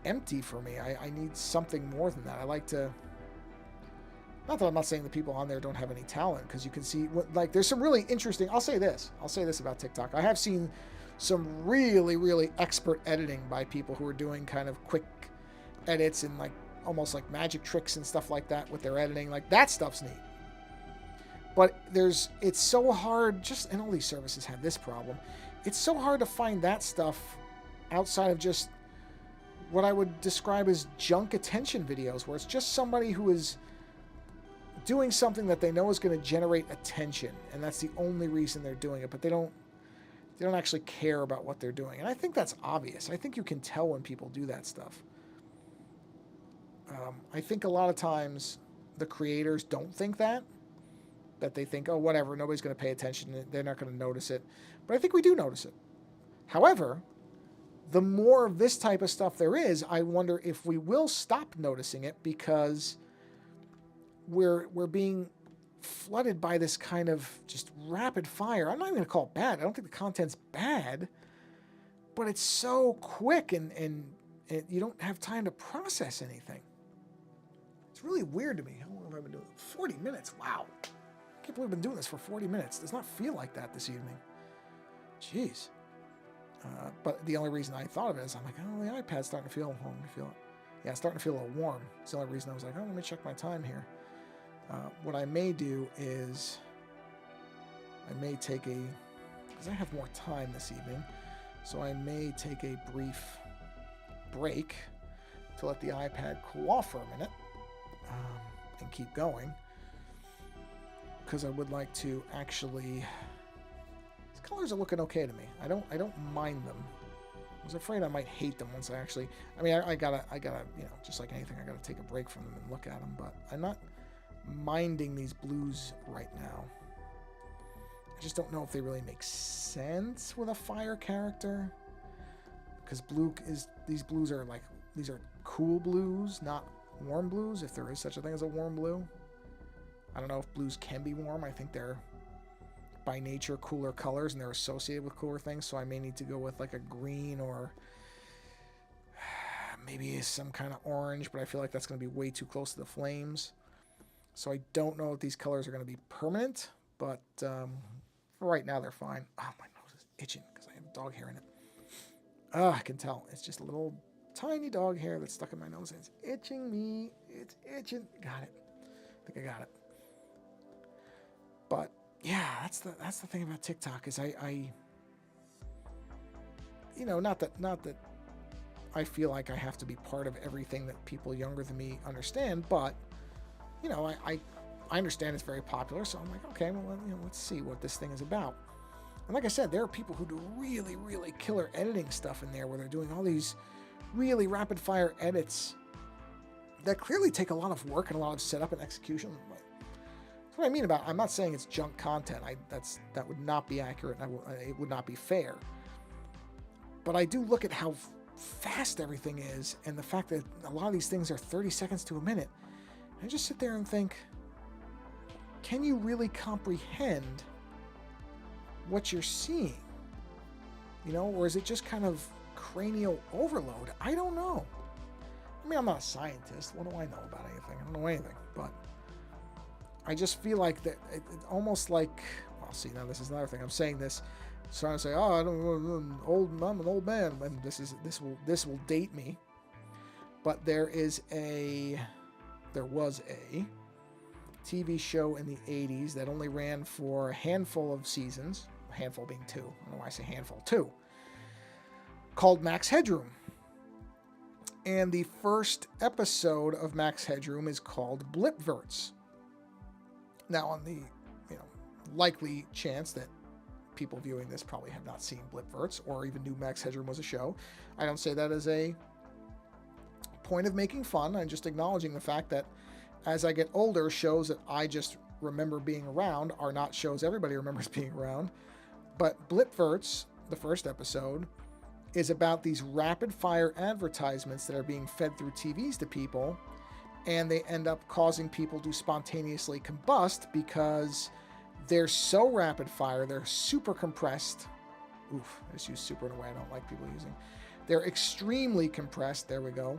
empty for me. I need something more than that. I like to... Not that I'm not saying the people on there don't have any talent, because you can see, like, there's some really interesting... I'll say this about TikTok. I have seen some really, really expert editing by people who are doing kind of quick edits and, like, almost like magic tricks and stuff like that with their editing. Like, that stuff's neat. But it's so hard, and all these services have this problem. It's so hard to find that stuff outside of just what I would describe as junk attention videos, where it's just somebody who is doing something that they know is going to generate attention, and that's the only reason they're doing it, but they don't actually care about what they're doing. And I think that's obvious. I think you can tell when people do that stuff. I think a lot of times the creators don't think that they think, oh, whatever, nobody's going to pay attention, they're not going to notice it. But I think we do notice it. However, the more of this type of stuff there is, I wonder if we will stop noticing it, because we're being flooded by this kind of just rapid fire. I'm not even going to call it bad. I don't think the content's bad, but it's so quick, and you don't have time to process anything. It's really weird to me. How long have I been doing it? 40 minutes. Wow. I can't believe I've been doing this for 40 minutes. It does not feel like that this evening. Jeez. But the only reason I thought of it is I'm like, oh, the iPad's starting to feel it. Yeah, it's starting to feel a little warm. It's the only reason I was like, oh, let me check my time here. What I may do is I may take because I have more time this evening, so I may take a brief break to let the iPad cool off for a minute and keep going, because I would like to actually. These colors are looking okay to me. I don't mind them. I was afraid I might hate them once I actually. I mean, I gotta, just like anything, I gotta take a break from them and look at them. But I'm not minding these blues right now. I just don't know if they really make sense with a fire character, because these blues are like, these are cool blues, not warm blues, if there is such a thing as a warm blue. I don't know if blues can be warm. I think they're by nature cooler colors and they're associated with cooler things, so I may need to go with like a green or maybe some kind of orange, but I feel like that's going to be way too close to the flames. So I don't know if these colors are going to be permanent, but for right now they're fine. Oh, my nose is itching because I have dog hair in it. I can tell. It's just a little tiny dog hair that's stuck in my nose and it's itching me. It's itching. Got it. I think I got it. But yeah, that's the thing about TikTok is I not that I feel like I have to be part of everything that people younger than me understand, but I understand it's very popular, so I'm like, okay, well, let's see what this thing is about. And like I said, there are people who do really, really killer editing stuff in there where they're doing all these really rapid fire edits that clearly take a lot of work and a lot of setup and execution. That's what I mean about, I'm not saying it's junk content. That would not be accurate, and it would not be fair. But I do look at how fast everything is, and the fact that a lot of these things are 30 seconds to a minute. I just sit there and think, can you really comprehend what you're seeing? Or is it just kind of cranial overload? I don't know. I mean, I'm not a scientist. What do I know about anything? I don't know anything, but I just feel like that it's almost like, well, see, now this is another thing. I'm saying this, trying to say, oh, I'm an old man, and this will date me. But there was a TV show in the 80s that only ran for a handful of seasons, a handful being 2. I don't know why I say handful, 2, called Max Headroom. And the first episode of Max Headroom is called Blipverts. Now, on the likely chance that people viewing this probably have not seen Blipverts or even knew Max Headroom was a show, I don't say that as a point of making fun. I'm just acknowledging the fact that as I get older, shows that I just remember being around are not shows everybody remembers being around. But Blipverts, the first episode, is about these rapid fire advertisements that are being fed through TVs to people, and they end up causing people to spontaneously combust because they're so rapid fire, they're super compressed. Oof, I just use super in a way I don't like people using. They're extremely compressed, there we go,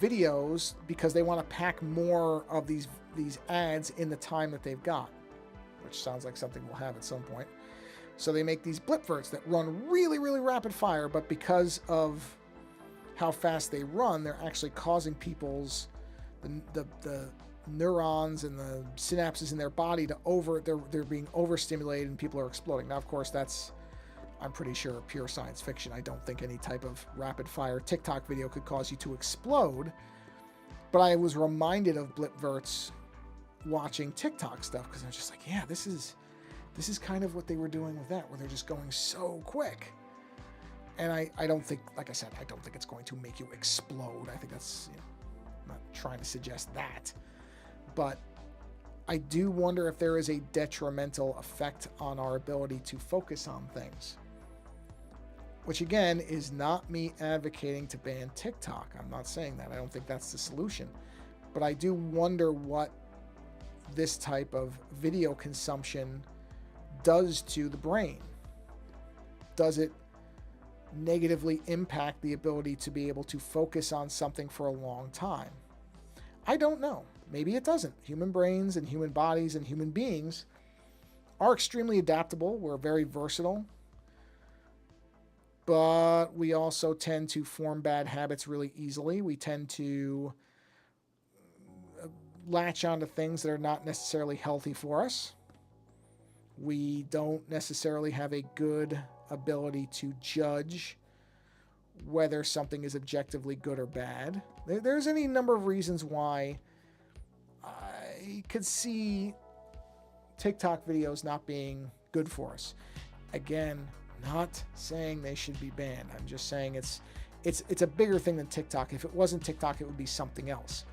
videos, because they want to pack more of these ads in the time that they've got, which sounds like something we'll have at some point. So they make these Blipverts that run really, really rapid fire, but because of how fast they run, they're actually causing people's the neurons and the synapses in their body they're being overstimulated and people are exploding. Now, of course, that's, I'm pretty sure, pure science fiction. I don't think any type of rapid fire TikTok video could cause you to explode. But I was reminded of Blipverts watching TikTok stuff, because I was just like, yeah, this is kind of what they were doing with that, where they're just going so quick. And I don't think, like I said, I don't think it's going to make you explode. I think that's, I'm not trying to suggest that. But I do wonder if there is a detrimental effect on our ability to focus on things. Which, again, is not me advocating to ban TikTok. I'm not saying that. I don't think that's the solution. But I do wonder what this type of video consumption does to the brain. Does it negatively impact the ability to be able to focus on something for a long time? I don't know. Maybe it doesn't. Human brains and human bodies and human beings are extremely adaptable. We're very versatile. but we also tend to form bad habits really easily. We tend to latch onto things that are not necessarily healthy for us. We don't necessarily have a good ability to judge whether something is objectively good or bad. There's any number of reasons why I could see TikTok videos not being good for us. Again, not saying they should be banned. I'm just saying it's a bigger thing than TikTok. If it wasn't TikTok, it would be something else.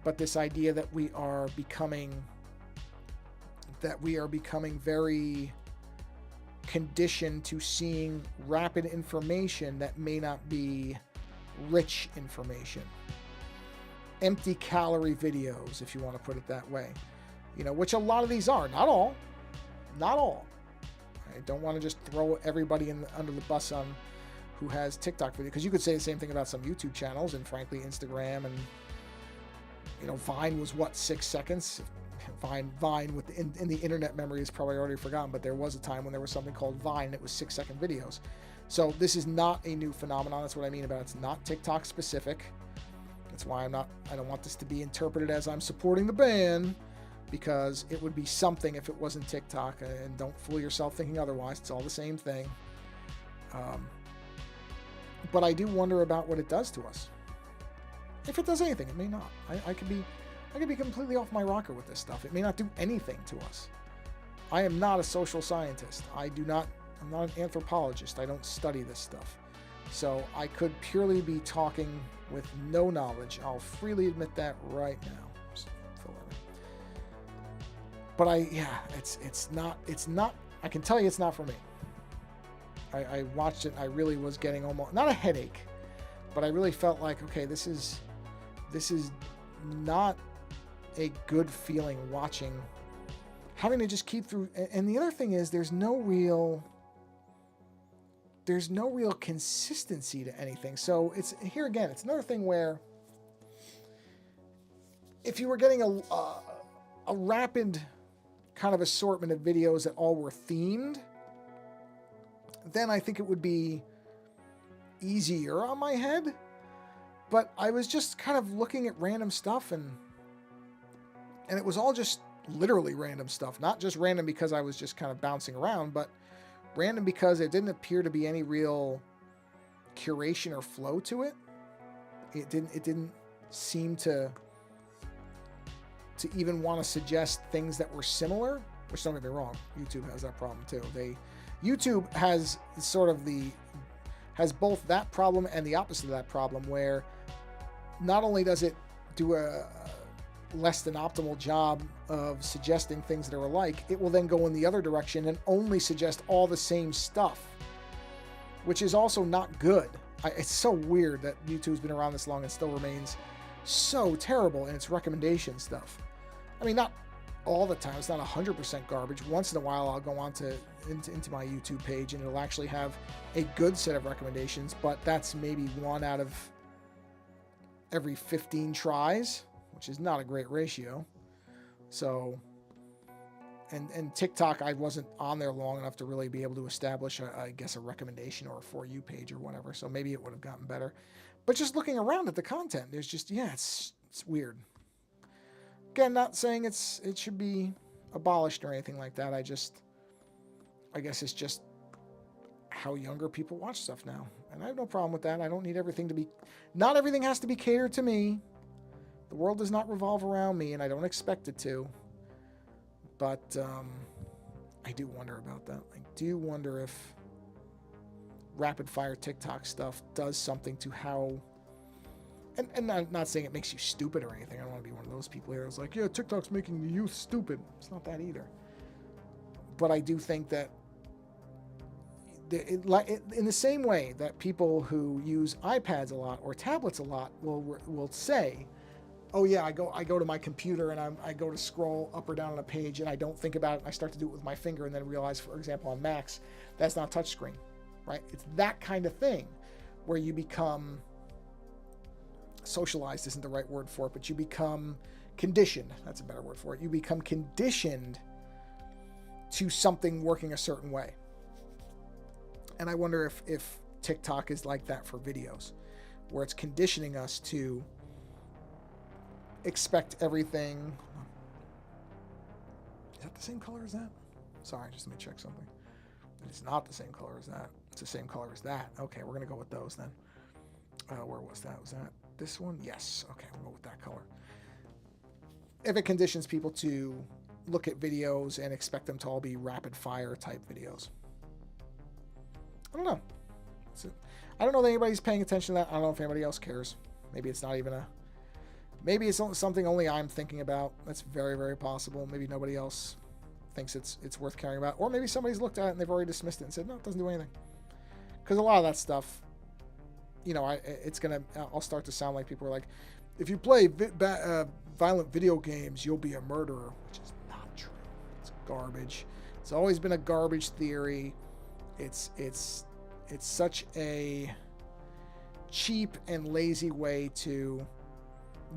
But this idea that we are becoming very conditioned to seeing rapid information that may not be rich information. Empty calorie videos, if you want to put it that way. Which a lot of these are. Not all. I don't want to just throw everybody under the bus on who has TikTok video, because you could say the same thing about some YouTube channels and frankly Instagram, and Vine was 6 seconds. Vine in the internet memory is probably already forgotten, but there was a time when there was something called Vine, and it was 6-second videos. So this is not a new phenomenon. That's what I mean about it's not TikTok specific. That's why I don't want this to be interpreted as I'm supporting the ban, because it would be something if it wasn't TikTok, and don't fool yourself thinking otherwise. It's all the same thing. But I do wonder about what it does to us. If it does anything, it may not. I could be completely off my rocker with this stuff. It may not do anything to us. I am not a social scientist. I'm not an anthropologist. I don't study this stuff. So I could purely be talking with no knowledge. I'll freely admit that right now. But it's not, I can tell you it's not for me. I watched it and I really was getting almost, not a headache, but I really felt like, okay, this is not a good feeling having to just keep through. And the other thing is there's no real consistency to anything. So it's here again, it's another thing where if you were getting a rapid kind of assortment of videos that all were themed, then I think it would be easier on my head. But I was just kind of looking at random stuff, and it was all just literally random stuff. Not just random because I was just kind of bouncing around, but random because it didn't appear to be any real curation or flow to it. It didn't seem to even want to suggest things that were similar, which, don't get me wrong, YouTube has that problem too. YouTube has has both that problem and the opposite of that problem, where not only does it do a less than optimal job of suggesting things that are alike, it will then go in the other direction and only suggest all the same stuff, which is also not good. It's so weird that YouTube's been around this long and still remains so terrible in its recommendation stuff. I mean, not all the time. It's not 100% garbage. Once in a while, I'll go on into my YouTube page and it'll actually have a good set of recommendations, but that's maybe one out of every 15 tries, which is not a great ratio. So, and TikTok, I wasn't on there long enough to really be able to establish, I guess, a recommendation or a For You page or whatever. So maybe it would have gotten better. But just looking around at the content, there's just, it's weird. Again, not saying it should be abolished or anything like that. I guess it's just how younger people watch stuff now. And I have no problem with that. I don't need everything to be, not everything has to be catered to me. The world does not revolve around me, and I don't expect it to. But I do wonder about that. I do wonder if rapid-fire TikTok stuff does something to how... And I'm not saying it makes you stupid or anything. I don't want to be one of those people here. It's like, yeah, TikTok's making the youth stupid. It's not that either. But I do think that in the same way that people who use iPads a lot or tablets a lot will say, oh yeah, I go to my computer and I go to scroll up or down on a page and I don't think about it. I start to do it with my finger and then realize, for example, on Macs, that's not touchscreen, right? It's that kind of thing where you become socialized, isn't the right word for it, but you become conditioned. That's a better word for it. You become conditioned to something working a certain way. And I wonder if TikTok is like that for videos, where it's conditioning us to expect everything. Is that the same color as that? Sorry, just let me check something. It's not the same color as that. It's the same color as that. Okay, we're going to go with those then. Where was that? Was that this one? Yes. Okay, we'll go with that color. If it conditions people to look at videos and expect them to all be rapid fire type videos. I don't know. I don't know that anybody's paying attention to that. I don't know if anybody else cares. Maybe it's not even a... Maybe it's something only I'm thinking about. That's very, very possible. Maybe nobody else thinks it's worth caring about. Or maybe somebody's looked at it and they've already dismissed it and said, no, it doesn't do anything. Because a lot of that stuff, you know, I'll start to sound like people are like, if you play violent video games, you'll be a murderer, which is not true. It's garbage. It's always been a garbage theory. It's such a cheap and lazy way to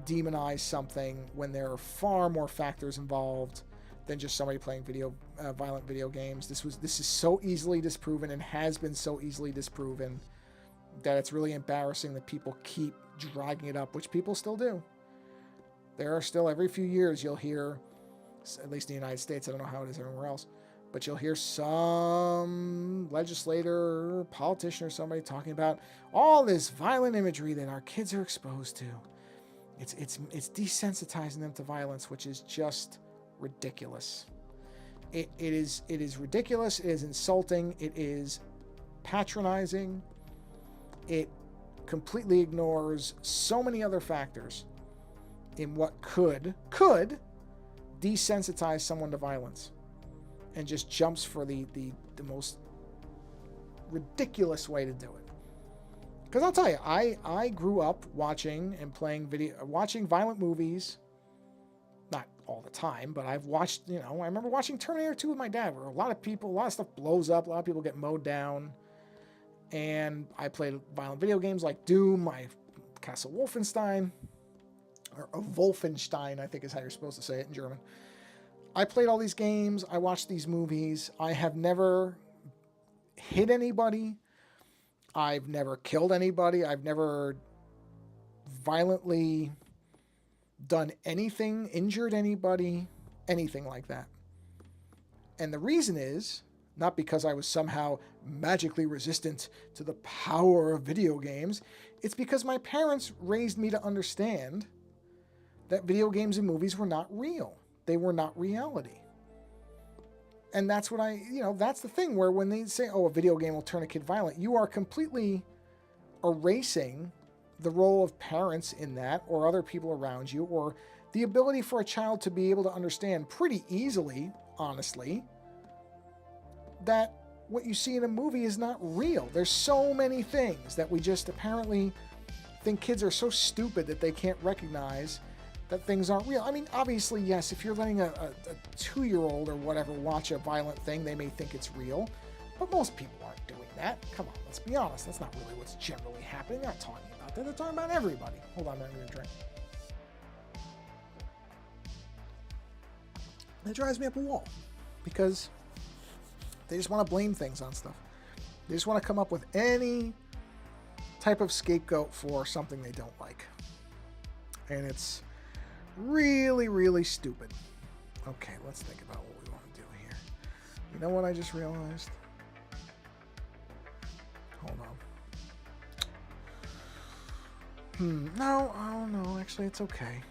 demonize something when there are far more factors involved than just somebody playing violent video games. This is so easily disproven and has been so easily disproven that it's really embarrassing that people keep dragging it up, which people still do. There are still, every few years, you'll hear, at least in the United States, I don't know how it is everywhere else, but you'll hear some legislator, politician, or somebody talking about all this violent imagery that our kids are exposed to. It's desensitizing them to violence, which is just ridiculous. It is ridiculous. It is insulting. It is patronizing. It completely ignores so many other factors in what could desensitize someone to violence, and just jumps for the most ridiculous way to do it. Because I'll tell you, I grew up watching and watching violent movies. Not all the time, but I've watched, I remember watching Terminator 2 with my dad, where a lot of stuff blows up, a lot of people get mowed down. And I played violent video games like Doom, Castle Wolfenstein, or Wolfenstein, I think is how you're supposed to say it in German. I played all these games. I watched these movies. I have never hit anybody. I've never killed anybody. I've never violently done anything, injured anybody, anything like that. And the reason is not because I was somehow magically resistant to the power of video games. It's because my parents raised me to understand that video games and movies were not real. They were not reality. And that's what that's the thing where when they say, oh, a video game will turn a kid violent, you are completely erasing the role of parents in that, or other people around you, or the ability for a child to be able to understand pretty easily, honestly, that what you see in a movie is not real. There's so many things that we just apparently think kids are so stupid that they can't recognize that things aren't real. I mean, obviously, yes, if you're letting a 2-year-old or whatever watch a violent thing, they may think it's real, but most people aren't doing that. Come on, let's be honest. That's not really what's generally happening. They're not talking about that. They're talking about everybody. Hold on, I'm going to drink. That drives me up a wall, because they just want to blame things on stuff. They just want to come up with any type of scapegoat for something they don't like. And it's really, really stupid. Okay, let's think about what we want to do here. You know what I just realized? Hold on. No, oh no, actually it's okay.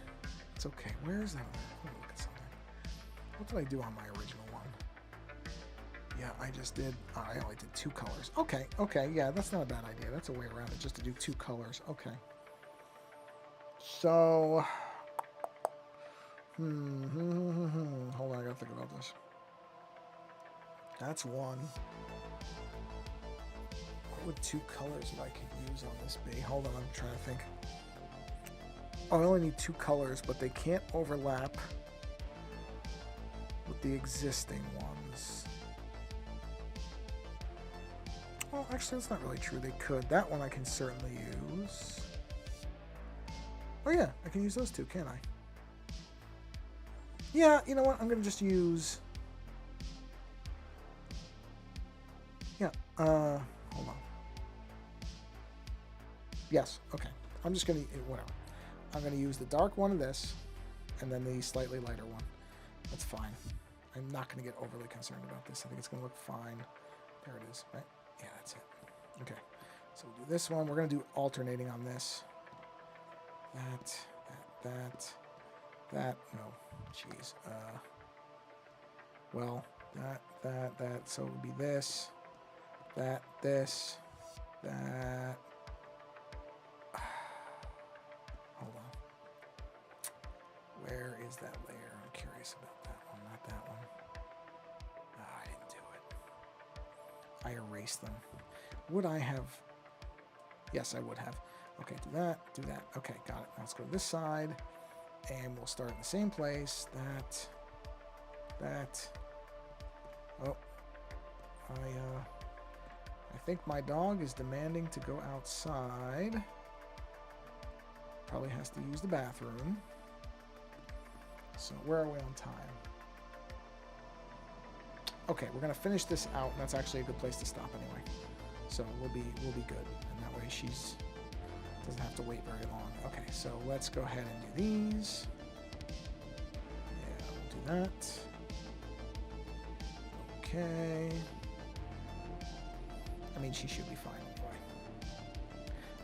It's okay. Where is that? Let me look at something. What did I do on my original one? Yeah, I just did, I only did 2 colors. Okay, yeah, that's not a bad idea. That's a way around it, just to do 2 colors. Okay. So, hold on, I gotta think about this. That's one. What would 2 colors that I could use on this be? Hold on, I'm trying to think. Oh, I only need 2 colors, but they can't overlap with the existing ones. Well, actually, that's not really true. They could. That one I can certainly use. Oh yeah, I can use those 2, can't I? Yeah, you know what? I'm going to just use... Yeah, hold Yes, okay. I'm just going to, whatever. I'm going to use the dark one of this, and then the slightly lighter one. That's fine. I'm not going to get overly concerned about this. I think it's going to look fine. There it is, right? Yeah, that's it. Okay, so we'll do this one. We're going to do alternating on this. That. No, jeez. Well, that. So it would be this, this, that. Hold on. Where is that layer? I'm curious about that one, not that one. Oh, I didn't do it. I erased them. Would I have? Yes, I would have. Okay, do that. Okay, got it. Now let's go to this side, and we'll start in the same place. That. Oh, I think my dog is demanding to go outside. Probably has to use the bathroom. So where are we on time? Okay, we're gonna finish this out, and that's actually a good place to stop anyway. So we'll be good, and that way she's doesn't have to wait very long. Okay, so let's go ahead and do these. Yeah, we'll do that. Okay. I mean, she should be fine anyway.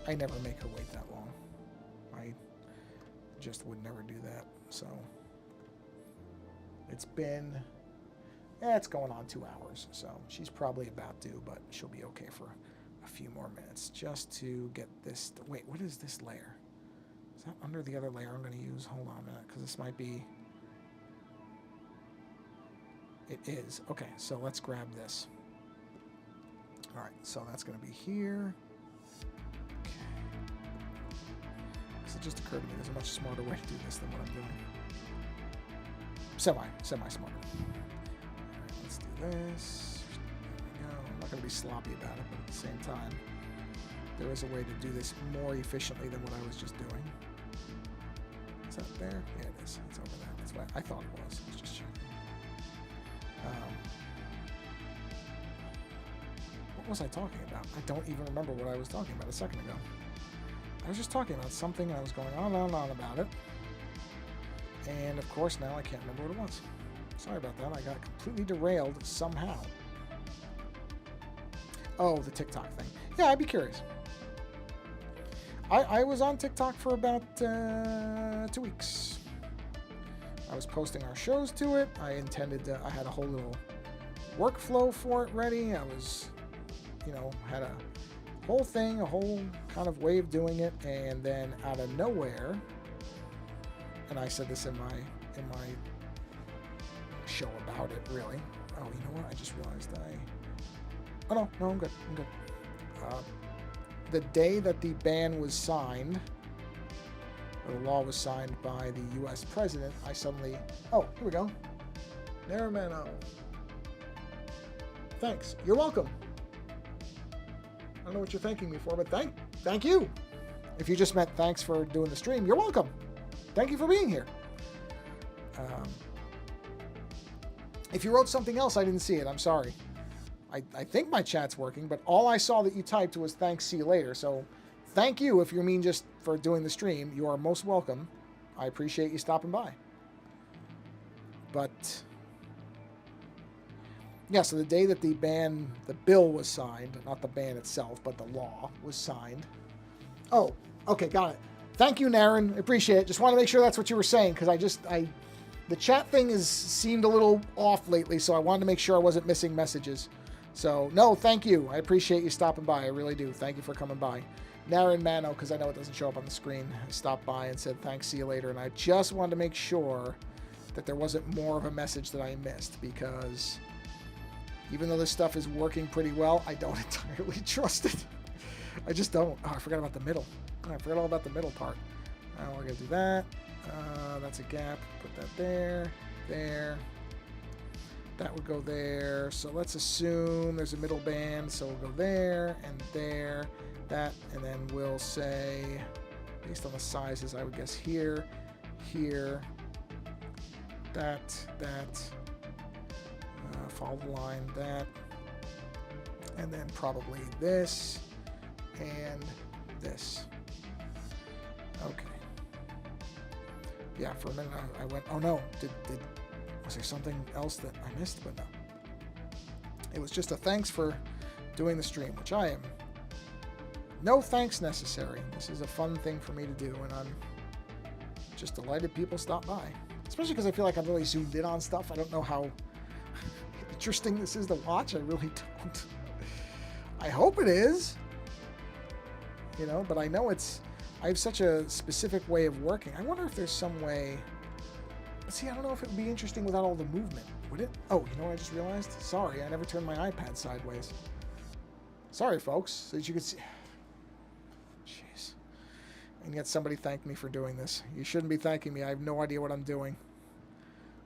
I never make her wait that long. I just would never do that. So it's been, it's going on 2 hours. So she's probably about due, but she'll be okay for a few more minutes just to get this. Wait, what is this layer? Is that under the other layer I'm going to use? Hold on a minute, because this might be. It is. Okay, so let's grab this. All right, so that's going to be here. Okay. So it just occurred to me there's a much smarter way to do this than what I'm doing. Semi-smarter. All right, let's do this. There we go. I'm not going to be sloppy about it, but at the same time, there is a way to do this more efficiently than what I was just doing. Is that there? Yeah, it is. It's over there. That's what I thought it was. Let's just check. What was I talking about? I don't even remember what I was talking about a second ago. I was just talking about something, and I was going on and on about it. And of course, now I can't remember what it was. Sorry about that. I got completely derailed somehow. Oh, the TikTok thing. Yeah, I'd be curious. I was on TikTok for about 2 weeks. I was posting our shows to it. I had a whole little workflow for it ready. I was, had a whole thing, a whole kind of way of doing it, and then out of nowhere, and I said this in my show about it, really. Oh, you know what? I just realized oh, no, I'm good. The day that the ban was signed, or the law was signed by the U.S. president, I suddenly, oh, here we go. Never man out. Thanks. You're welcome. I don't know what you're thanking me for, but thank you. If you just meant thanks for doing the stream, you're welcome. Thank you for being here. If you wrote something else, I didn't see it. I'm sorry. I think my chat's working, but all I saw that you typed was thanks, see you later. So thank you if you mean just for doing the stream. You are most welcome. I appreciate you stopping by. But yeah, so the day that the bill was signed, not the ban itself, but the law was signed. Oh, okay, got it. Thank you, Naren. Appreciate it. Just want to make sure that's what you were saying, because the chat thing seemed a little off lately, so I wanted to make sure I wasn't missing messages. So, no, thank you. I appreciate you stopping by. I really do. Thank you for coming by. Naren Mano, because I know it doesn't show up on the screen, stopped by and said, thanks, see you later. And I just wanted to make sure that there wasn't more of a message that I missed, because even though this stuff is working pretty well, I don't entirely trust it. I just don't. Oh, I forgot about the middle. I forgot all about the middle part. We're going to do that. That's a gap. Put that there. There. That would go there. So let's assume there's a middle band. So we'll go there and there. That. And then we'll say, based on the sizes, I would guess here, here, that. Follow the line, that. And then probably this and this. Okay. Yeah, for a minute I went, oh no, was there something else that I missed? But no. It was just a thanks for doing the stream, which I am. No thanks necessary. This is a fun thing for me to do, and I'm just delighted people stop by. Especially because I feel like I'm really zoomed in on stuff. I don't know how interesting this is to watch. I really don't. I hope it is. You know, but I know it's... I have such a specific way of working. I wonder if there's some way... See, I don't know if it would be interesting without all the movement. Would it? Oh, you know what I just realized? Sorry, I never turned my iPad sideways. Sorry, folks. So that you could see... Jeez. And yet somebody thanked me for doing this. You shouldn't be thanking me. I have no idea what I'm doing.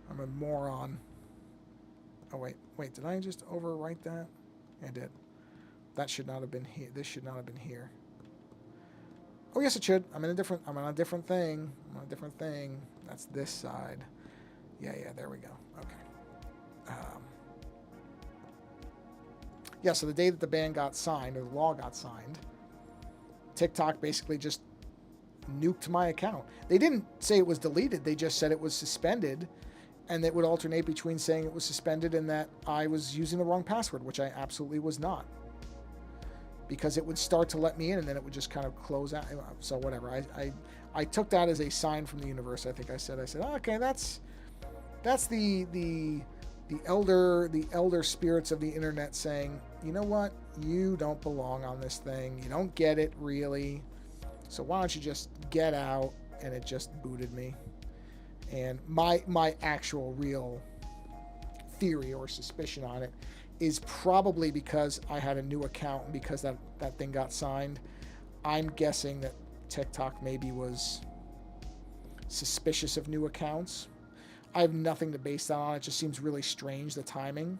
I'm a moron. Oh, wait. Wait, did I just overwrite that? Yeah, I did. That should not have been here. This should not have been here. Oh, yes, it should. I'm on a different thing. I'm on a different thing. That's this side. Yeah, there we go. Okay. Yeah, so the day that the ban got signed, or the law got signed, TikTok basically just nuked my account. They didn't say it was deleted. They just said it was suspended, and it would alternate between saying it was suspended and that I was using the wrong password, which I absolutely was not. Because it would start to let me in, and then it would just kind of close out. So whatever. I took that as a sign from the universe. I think I said, oh, okay, that's the elder spirits of the internet saying, you know what, you don't belong on this thing. You don't get it really. So why don't you just get out? And it just booted me. And my actual real theory or suspicion on it is probably because I had a new account and because that thing got signed. I'm guessing that TikTok maybe was suspicious of new accounts. I have nothing to base that on. It just seems really strange, the timing.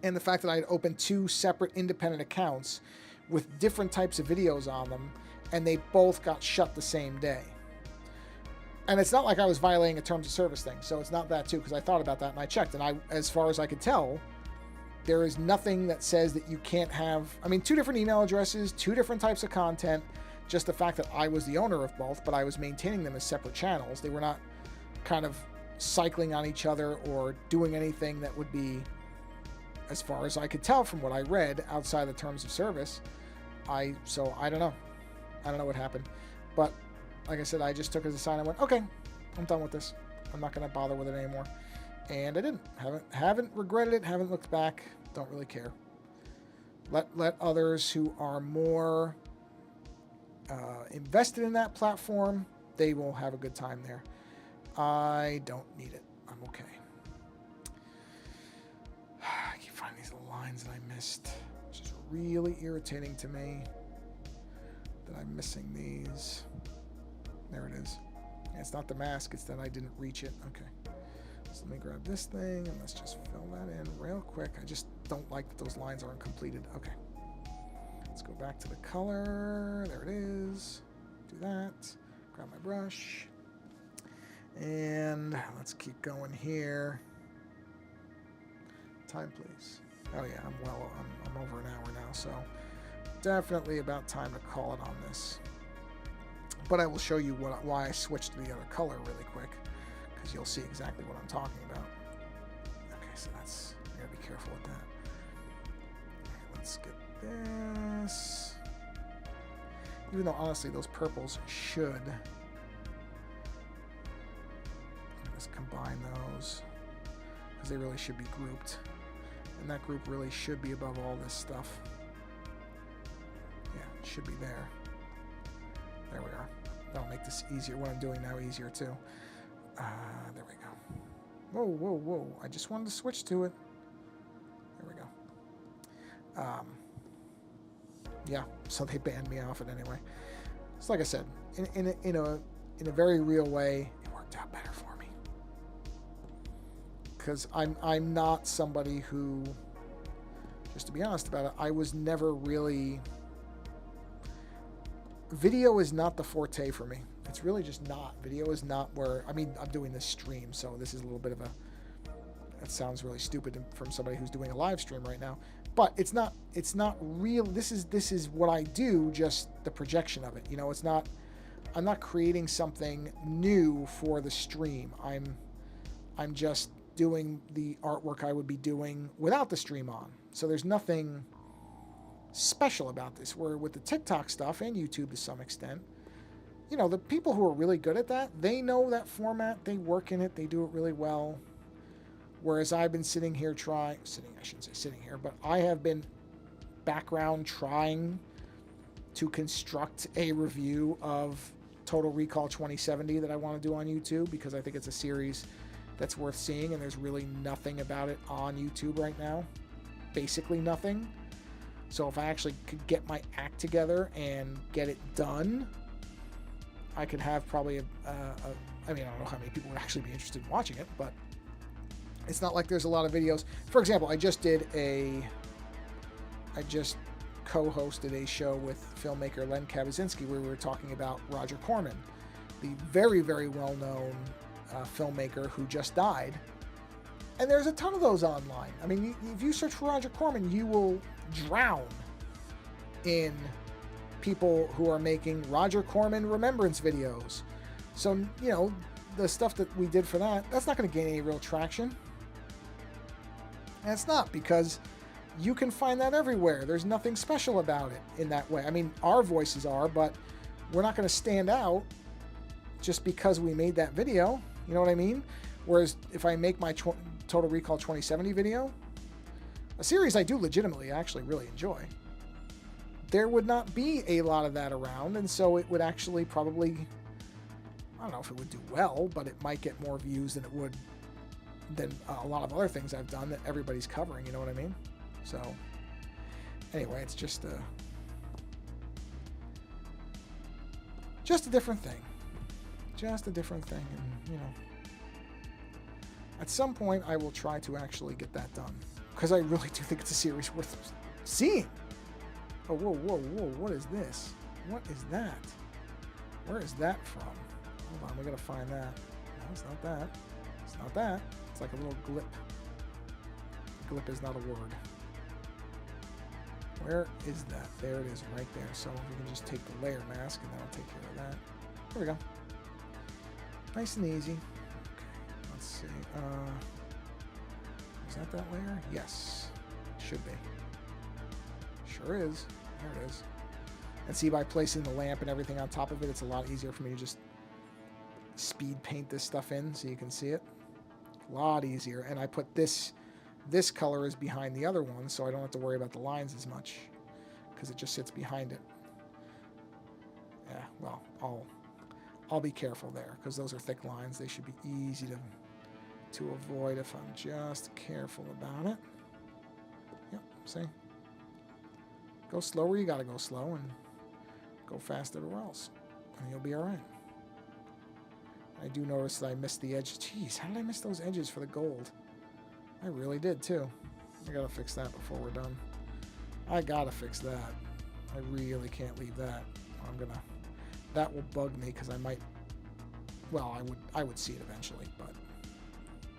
And the fact that I had opened two separate independent accounts with different types of videos on them, and they both got shut the same day. And it's not like I was violating a terms of service thing, so it's not that too, because I thought about that and I checked, and as far as I could tell, there is nothing that says that you can't have, I mean, two different email addresses, two different types of content, just the fact that I was the owner of both, but I was maintaining them as separate channels. They were not kind of cycling on each other or doing anything that would be, as far as I could tell from what I read, outside the terms of service. So I don't know. I don't know what happened, but like I said, I just took it as a sign. I went, okay, I'm done with this. I'm not going to bother with it anymore. And I didn't. Haven't regretted it. Haven't looked back. Don't really care. Let others who are more invested in that platform, they will have a good time there. I don't need it. I'm okay. I keep finding these little lines that I missed, which is really irritating to me that I'm missing these. There it is. It's not the mask, it's that I didn't reach it. Okay. So let me grab this thing and let's just fill that in real quick. I just don't like that those lines aren't completed. Okay. Let's go back to the color. There it is. Do that. Grab my brush. And let's keep going here. Time, please. Oh yeah, I'm over an hour now, so definitely about time to call it on this. But I will show you why I switched to the other color really quick, because you'll see exactly what I'm talking about. Okay, so that's, I gotta be careful with that. Okay, let's get this. Even though honestly those purples should, let's combine those, because they really should be grouped. And that group really should be above all this stuff. Yeah, it should be there. There we are. That'll make this easier. What I'm doing now easier too. There we go. Whoa, whoa, whoa. I just wanted to switch to it. There we go. Yeah, so they banned me off it anyway. So like I said, in a very real way, it worked out better for me. Because I'm not somebody who, just to be honest about it, I was never really... Video is not the forte for me. It's really just not. Video is not where, I mean, I'm doing this stream, so this is a little bit of a, that sounds really stupid from somebody who's doing a live stream right now, but it's not real. This is what I do, just the projection of it. You know, it's not, I'm not creating something new for the stream. I'm just doing the artwork I would be doing without the stream on. So there's nothing special about this. Where with the TikTok stuff and YouTube to some extent, you know, the people who are really good at that, they know that format, they work in it, they do it really well. Whereas I've been sitting here I shouldn't say sitting here, but I have been background trying to construct a review of Total Recall 2070 that I want to do on YouTube, because I think it's a series that's worth seeing, and there's really nothing about it on YouTube right now. Basically nothing. So if I actually could get my act together and get it done, I could have probably I mean, I don't know how many people would actually be interested in watching it, but it's not like there's a lot of videos. For example, I just co-hosted a show with filmmaker Len Kabaczynski where we were talking about Roger Corman, the very, very well-known filmmaker who just died. And there's a ton of those online. I mean, if you search for Roger Corman, you will drown in people who are making Roger Corman remembrance videos. So, you know, the stuff that we did for that, that's not going to gain any real traction. And it's not, because you can find that everywhere. There's nothing special about it in that way. I mean, our voices are, but we're not going to stand out just because we made that video. You know what I mean? Whereas if I make my Total Recall 2070 video, a series I do legitimately actually really enjoy, there would not be a lot of that around, and so it would actually probably, I don't know if it would do well, but it might get more views than it would than a lot of other things I've done that everybody's covering, you know what I mean? So, anyway, it's just a different thing. Just a different thing, and, you know, at some point I will try to actually get that done, because I really do think it's a series worth seeing. Oh, whoa, whoa, whoa, what is this? What is that? Where is that from? Hold on, we gotta find that. No, it's not that. It's not that. It's like a little glip. Glip is not a word. Where is that? There it is, right there. So we can just take the layer mask, and that'll take care of that. There we go. Nice and easy. Okay, let's see. Is that layer? Yes. Should be. Sure is. There it is. And see, by placing the lamp and everything on top of it, it's a lot easier for me to just speed paint this stuff in so you can see it. A lot easier. And I put this color is behind the other one, so I don't have to worry about the lines as much, because it just sits behind it. Yeah, well, I'll be careful there, because those are thick lines. They should be easy to avoid if I'm just careful about it. Yep, see? Go slow where you gotta go slow, and go fast everywhere else, and you'll be alright. I do notice that I missed the edge. Jeez, how did I miss those edges for the gold? I really did, too. I gotta fix that before we're done. I gotta fix that. I really can't leave that. That will bug me, because I might, well, I would see it eventually, but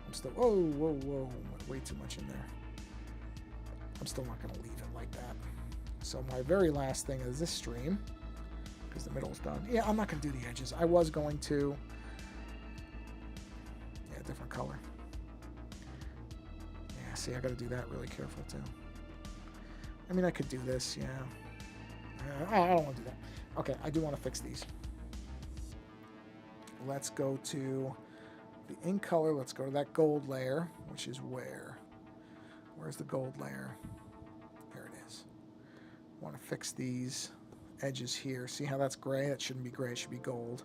I'm still, whoa, way too much in there. I'm still not gonna leave it like that. So my very last thing is this stream, because the middle's done. Yeah, I'm not gonna do the edges. I was going to, yeah, different color. Yeah, see, I gotta do that really careful too. I mean, I could do this, yeah. I don't want to do that. Okay, I do want to fix these. Let's go to the ink color. Let's go to that gold layer, which is where? Where's the gold layer? There it is. I want to fix these edges here. See how that's gray? That shouldn't be gray. It should be gold.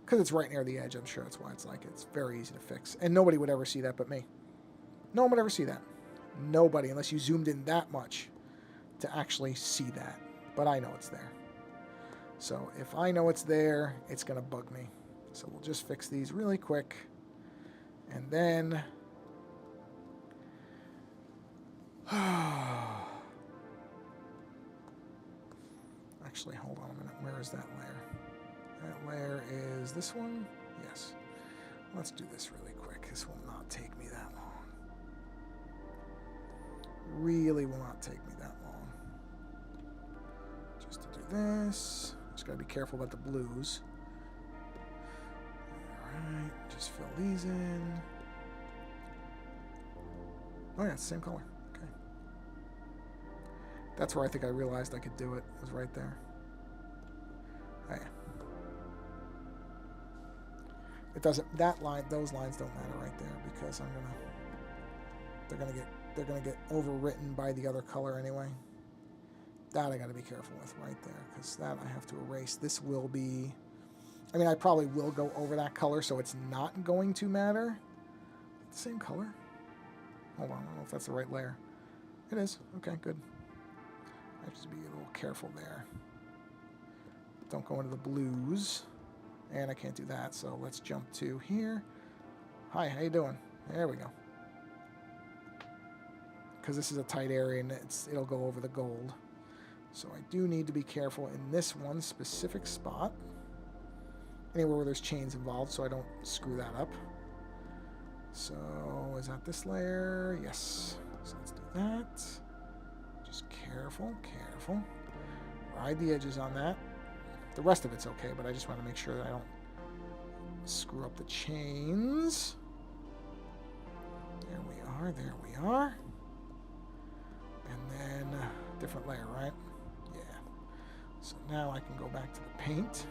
Because it's right near the edge, I'm sure that's why it's like it. It's very easy to fix. And nobody would ever see that but me. No one would ever see that. Nobody, unless you zoomed in that much to actually see that. But I know it's there. So if I know it's there, it's going to bug me. So we'll just fix these really quick. And then... Actually, hold on a minute. Where is that layer? That layer is this one? Yes. Let's do this really quick. This will not take me that long. Really will not take me that long. Just to do this. Just Gotta be careful about the blues. Alright, just fill these in. Oh yeah, it's the same color. Okay. That's where I think I realized I could do it. It was right there. Oh yeah. It doesn't, those lines don't matter right there because they're gonna get overwritten by the other color anyway. That I gotta be careful with right there, because that I have to erase. This will be, I mean, I probably will go over that color, so it's not going to matter. The same color? Hold on, I don't know if that's the right layer. It is. Okay, good. I have to be a little careful there. Don't go into the blues. And I can't do that, so let's jump to here. Hi, how you doing? There we go. Because this is a tight area and it'll go over the gold. So I do need to be careful in this one specific spot. Anywhere where there's chains involved, so I don't screw that up. So, is that this layer? Yes. So let's do that. Just careful, careful. Ride the edges on that. The rest of it's okay, but I just want to make sure that I don't screw up the chains. There we are, there we are. And then, different layer, right? Yeah. So now I can go back to the paint.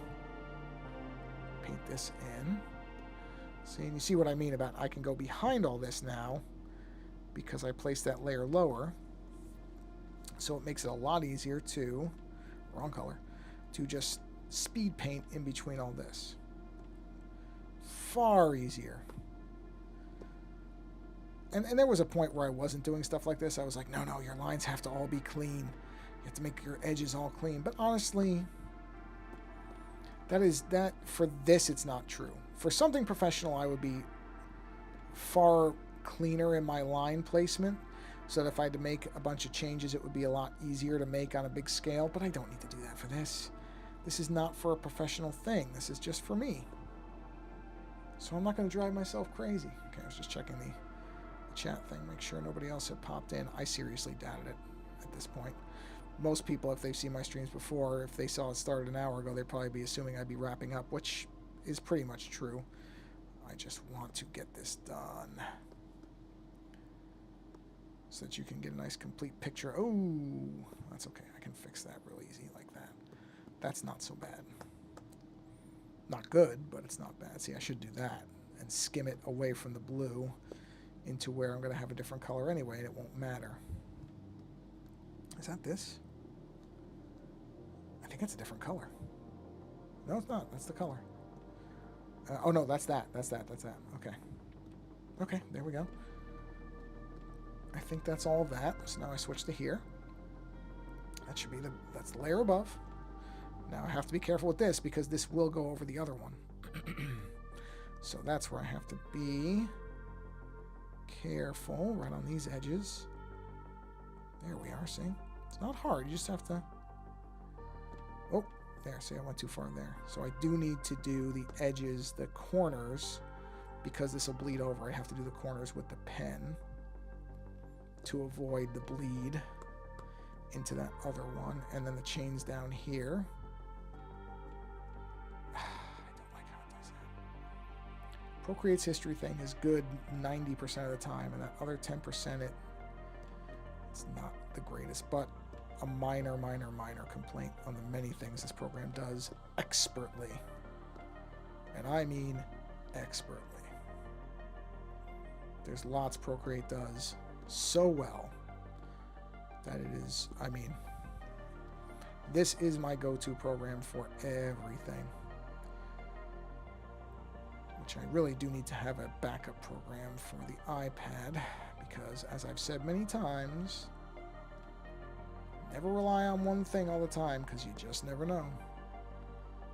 Paint this in. See, and you see what I mean about I can go behind all this now because I placed that layer lower. So it makes it a lot easier to, wrong color, to just speed paint in between all this. Far easier. And there was a point where I wasn't doing stuff like this. I was like, no, your lines have to all be clean. You have to make your edges all clean. But honestly, that for this, it's not true. For something professional, I would be far cleaner in my line placement, so that if I had to make a bunch of changes, it would be a lot easier to make on a big scale. But I don't need to do that for this. This is not for a professional thing. This is just for me. So I'm not going to drive myself crazy. Okay, I was just checking the chat thing, make sure nobody else had popped in. I seriously doubted it at this point. Most people, if they've seen my streams before, if they saw it started an hour ago, they'd probably be assuming I'd be wrapping up, which is pretty much true. I just want to get this done so that you can get a nice complete picture. Oh, that's okay. I can fix that real easy like that. That's not so bad. Not good, but it's not bad. See, I should do that and skim it away from the blue into where I'm going to have a different color anyway, and it won't matter. Is that this? I think that's a different color. No, it's not. That's the color. Oh, no, that's that. That's that. Okay. Okay, there we go. I think that's all of that. So now I switch to here. That should be that's the layer above. Now I have to be careful with this because this will go over the other one. So that's where I have to be careful right on these edges. There we are, see? It's not hard, you just have to... Oh, there, see, I went too far there. So I do need to do the edges, the corners, because this will bleed over. I have to do the corners with the pen to avoid the bleed into that other one. And then the chains down here. I don't like how it does that. Procreate's history thing is good 90% of the time, and that other 10%, it's not the greatest, but a minor complaint on the many things this program does expertly. And I mean expertly. There's lots Procreate does so well that it is, I mean, this is my go-to program for everything. Which I really do need to have a backup program for the iPad, because as I've said many times, never rely on one thing all the time, because you just never know.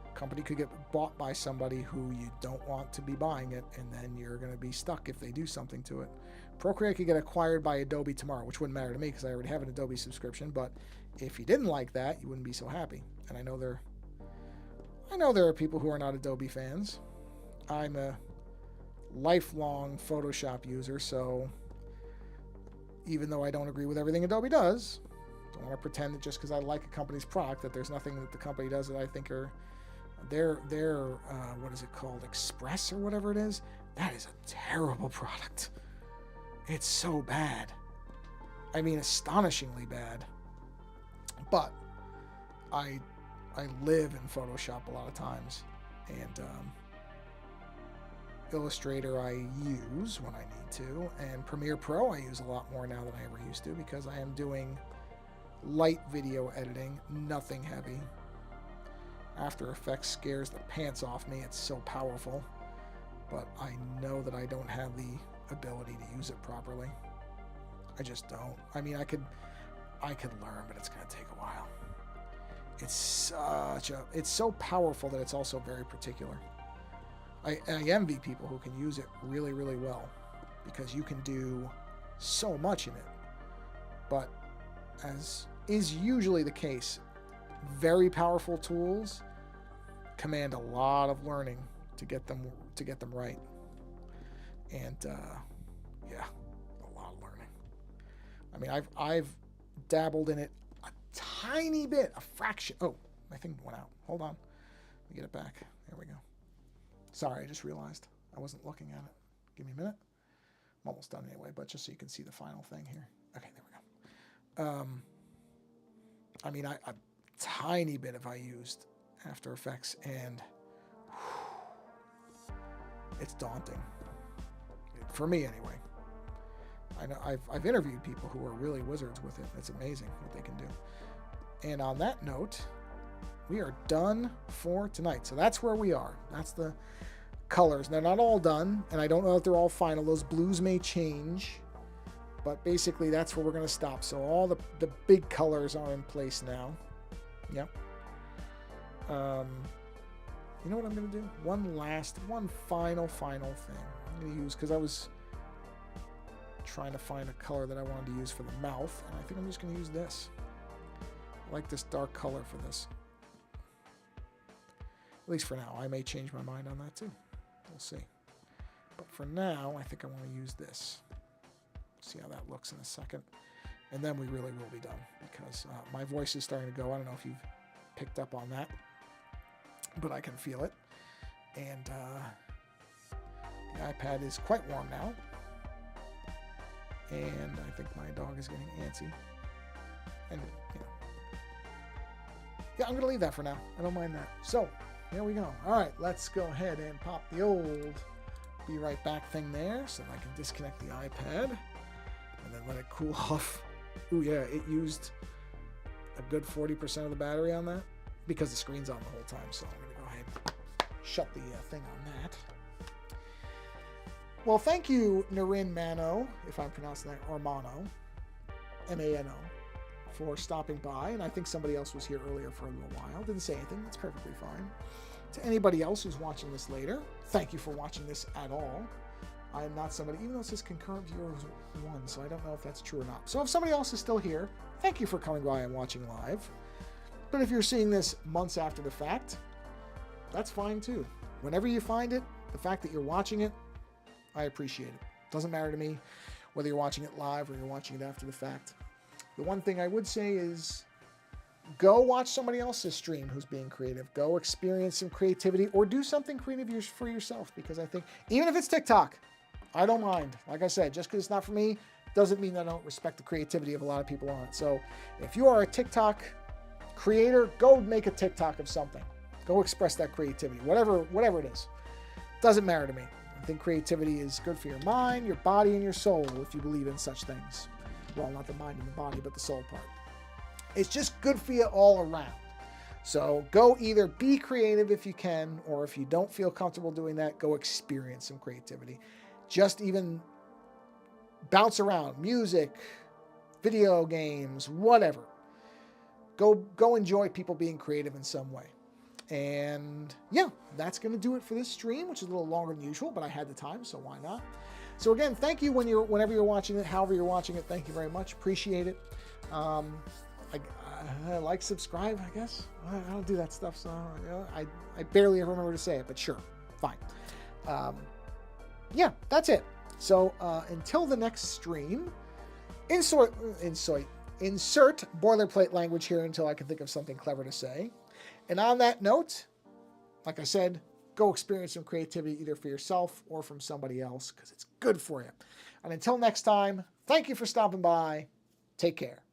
A company could get bought by somebody who you don't want to be buying it, and then you're going to be stuck if they do something to it. Procreate could get acquired by Adobe tomorrow, which wouldn't matter to me because I already have an Adobe subscription, but if you didn't like that, you wouldn't be so happy. And I know there are people who are not Adobe fans. I'm a lifelong Photoshop user, so even though I don't agree with everything Adobe does, Don't want to pretend that just because I like a company's product that there's nothing that the company does that I think are their what is it called, Express or whatever it is. That is a terrible product. It's so bad. I mean, astonishingly bad. But I live in Photoshop a lot of times, and Illustrator I use when I need to, and Premiere Pro I use a lot more now than I ever used to, because I am doing light video editing, nothing heavy. After Effects scares the pants off me. It's so powerful, but I know that I don't have the ability to use it properly. I just don't. I mean, I could learn, but it's going to take a while. It's so powerful that it's also very particular. I envy people who can use it really, really well, because you can do so much in it. But as is usually the case, very powerful tools command a lot of learning to get them right. And yeah, a lot of learning. I mean, I've dabbled in it a tiny bit, a fraction. Oh, my thing went out. Hold on. Let me get it back. There we go. Sorry, I just realized I wasn't looking at it. Give me a minute. I'm almost done anyway, but just so you can see the final thing here. Okay, there we go. I mean, a tiny bit have I used After Effects, and it's daunting. For me, anyway. I know I've interviewed people who are really wizards with it. It's amazing what they can do. And on that note, we are done for tonight. So that's where we are. That's the colors. They're not all done, and I don't know if they're all final. Those blues may change, but basically that's where we're going to stop. So all the big colors are in place now. Yep. You know what I'm going to do? One final thing I'm going to use, because I was trying to find a color that I wanted to use for the mouth, and I think I'm just going to use this. I like this dark color for this. At least for now. I may change my mind on that too. We'll see. But for now, I think I want to use this. See how that looks in a second. And then we really will be done, because my voice is starting to go. I don't know if you've picked up on that, but I can feel it. And the iPad is quite warm now. And I think my dog is getting antsy. And, you know. Yeah, I'm going to leave that for now. I don't mind that. So, there we go. All right, let's go ahead and pop the old be right back thing there so that I can disconnect the iPad and then let it cool off. Ooh, yeah, it used a good 40% of the battery on that because the screen's on the whole time. So I'm going to go ahead and shut the thing on that. Well, thank you, Narin Mano, if I'm pronouncing that, or Mano, M-A-N-O, for stopping by. And I think somebody else was here earlier for a little while. Didn't say anything. That's perfectly fine. To anybody else who's watching this later, thank you for watching this at all. I am not somebody, even though it says concurrent viewers 1, so I don't know if that's true or not. So if somebody else is still here, thank you for coming by and watching live. But if you're seeing this months after the fact, that's fine too. Whenever you find it, the fact that you're watching it, I appreciate it. Doesn't matter to me whether you're watching it live or you're watching it after the fact. The one thing I would say is go watch somebody else's stream who's being creative. Go experience some creativity or do something creative for yourself, because I think, even if it's TikTok, I don't mind. Like I said, just because it's not for me doesn't mean that I don't respect the creativity of a lot of people on it. So if you are a TikTok creator, go make a TikTok of something. Go express that creativity, whatever it is. Doesn't matter to me. I think creativity is good for your mind, your body, and your soul if you believe in such things. Well, not the mind and the body, but the soul part. It's just good for you all around. So go either be creative if you can, or if you don't feel comfortable doing that, go experience some creativity. Just even bounce around, music, video games, whatever. Go enjoy people being creative in some way. And yeah, that's going to do it for this stream, which is a little longer than usual, but I had the time, so why not? So again, thank you whenever you're watching it, however you're watching it. Thank you very much. Appreciate it. I like, subscribe, I guess. I don't do that stuff, so I barely ever remember to say it, but sure, fine. Yeah, that's it. So until the next stream, insert boilerplate language here until I can think of something clever to say. And on that note, like I said, go experience some creativity either for yourself or from somebody else because it's good for you. And until next time, thank you for stopping by. Take care.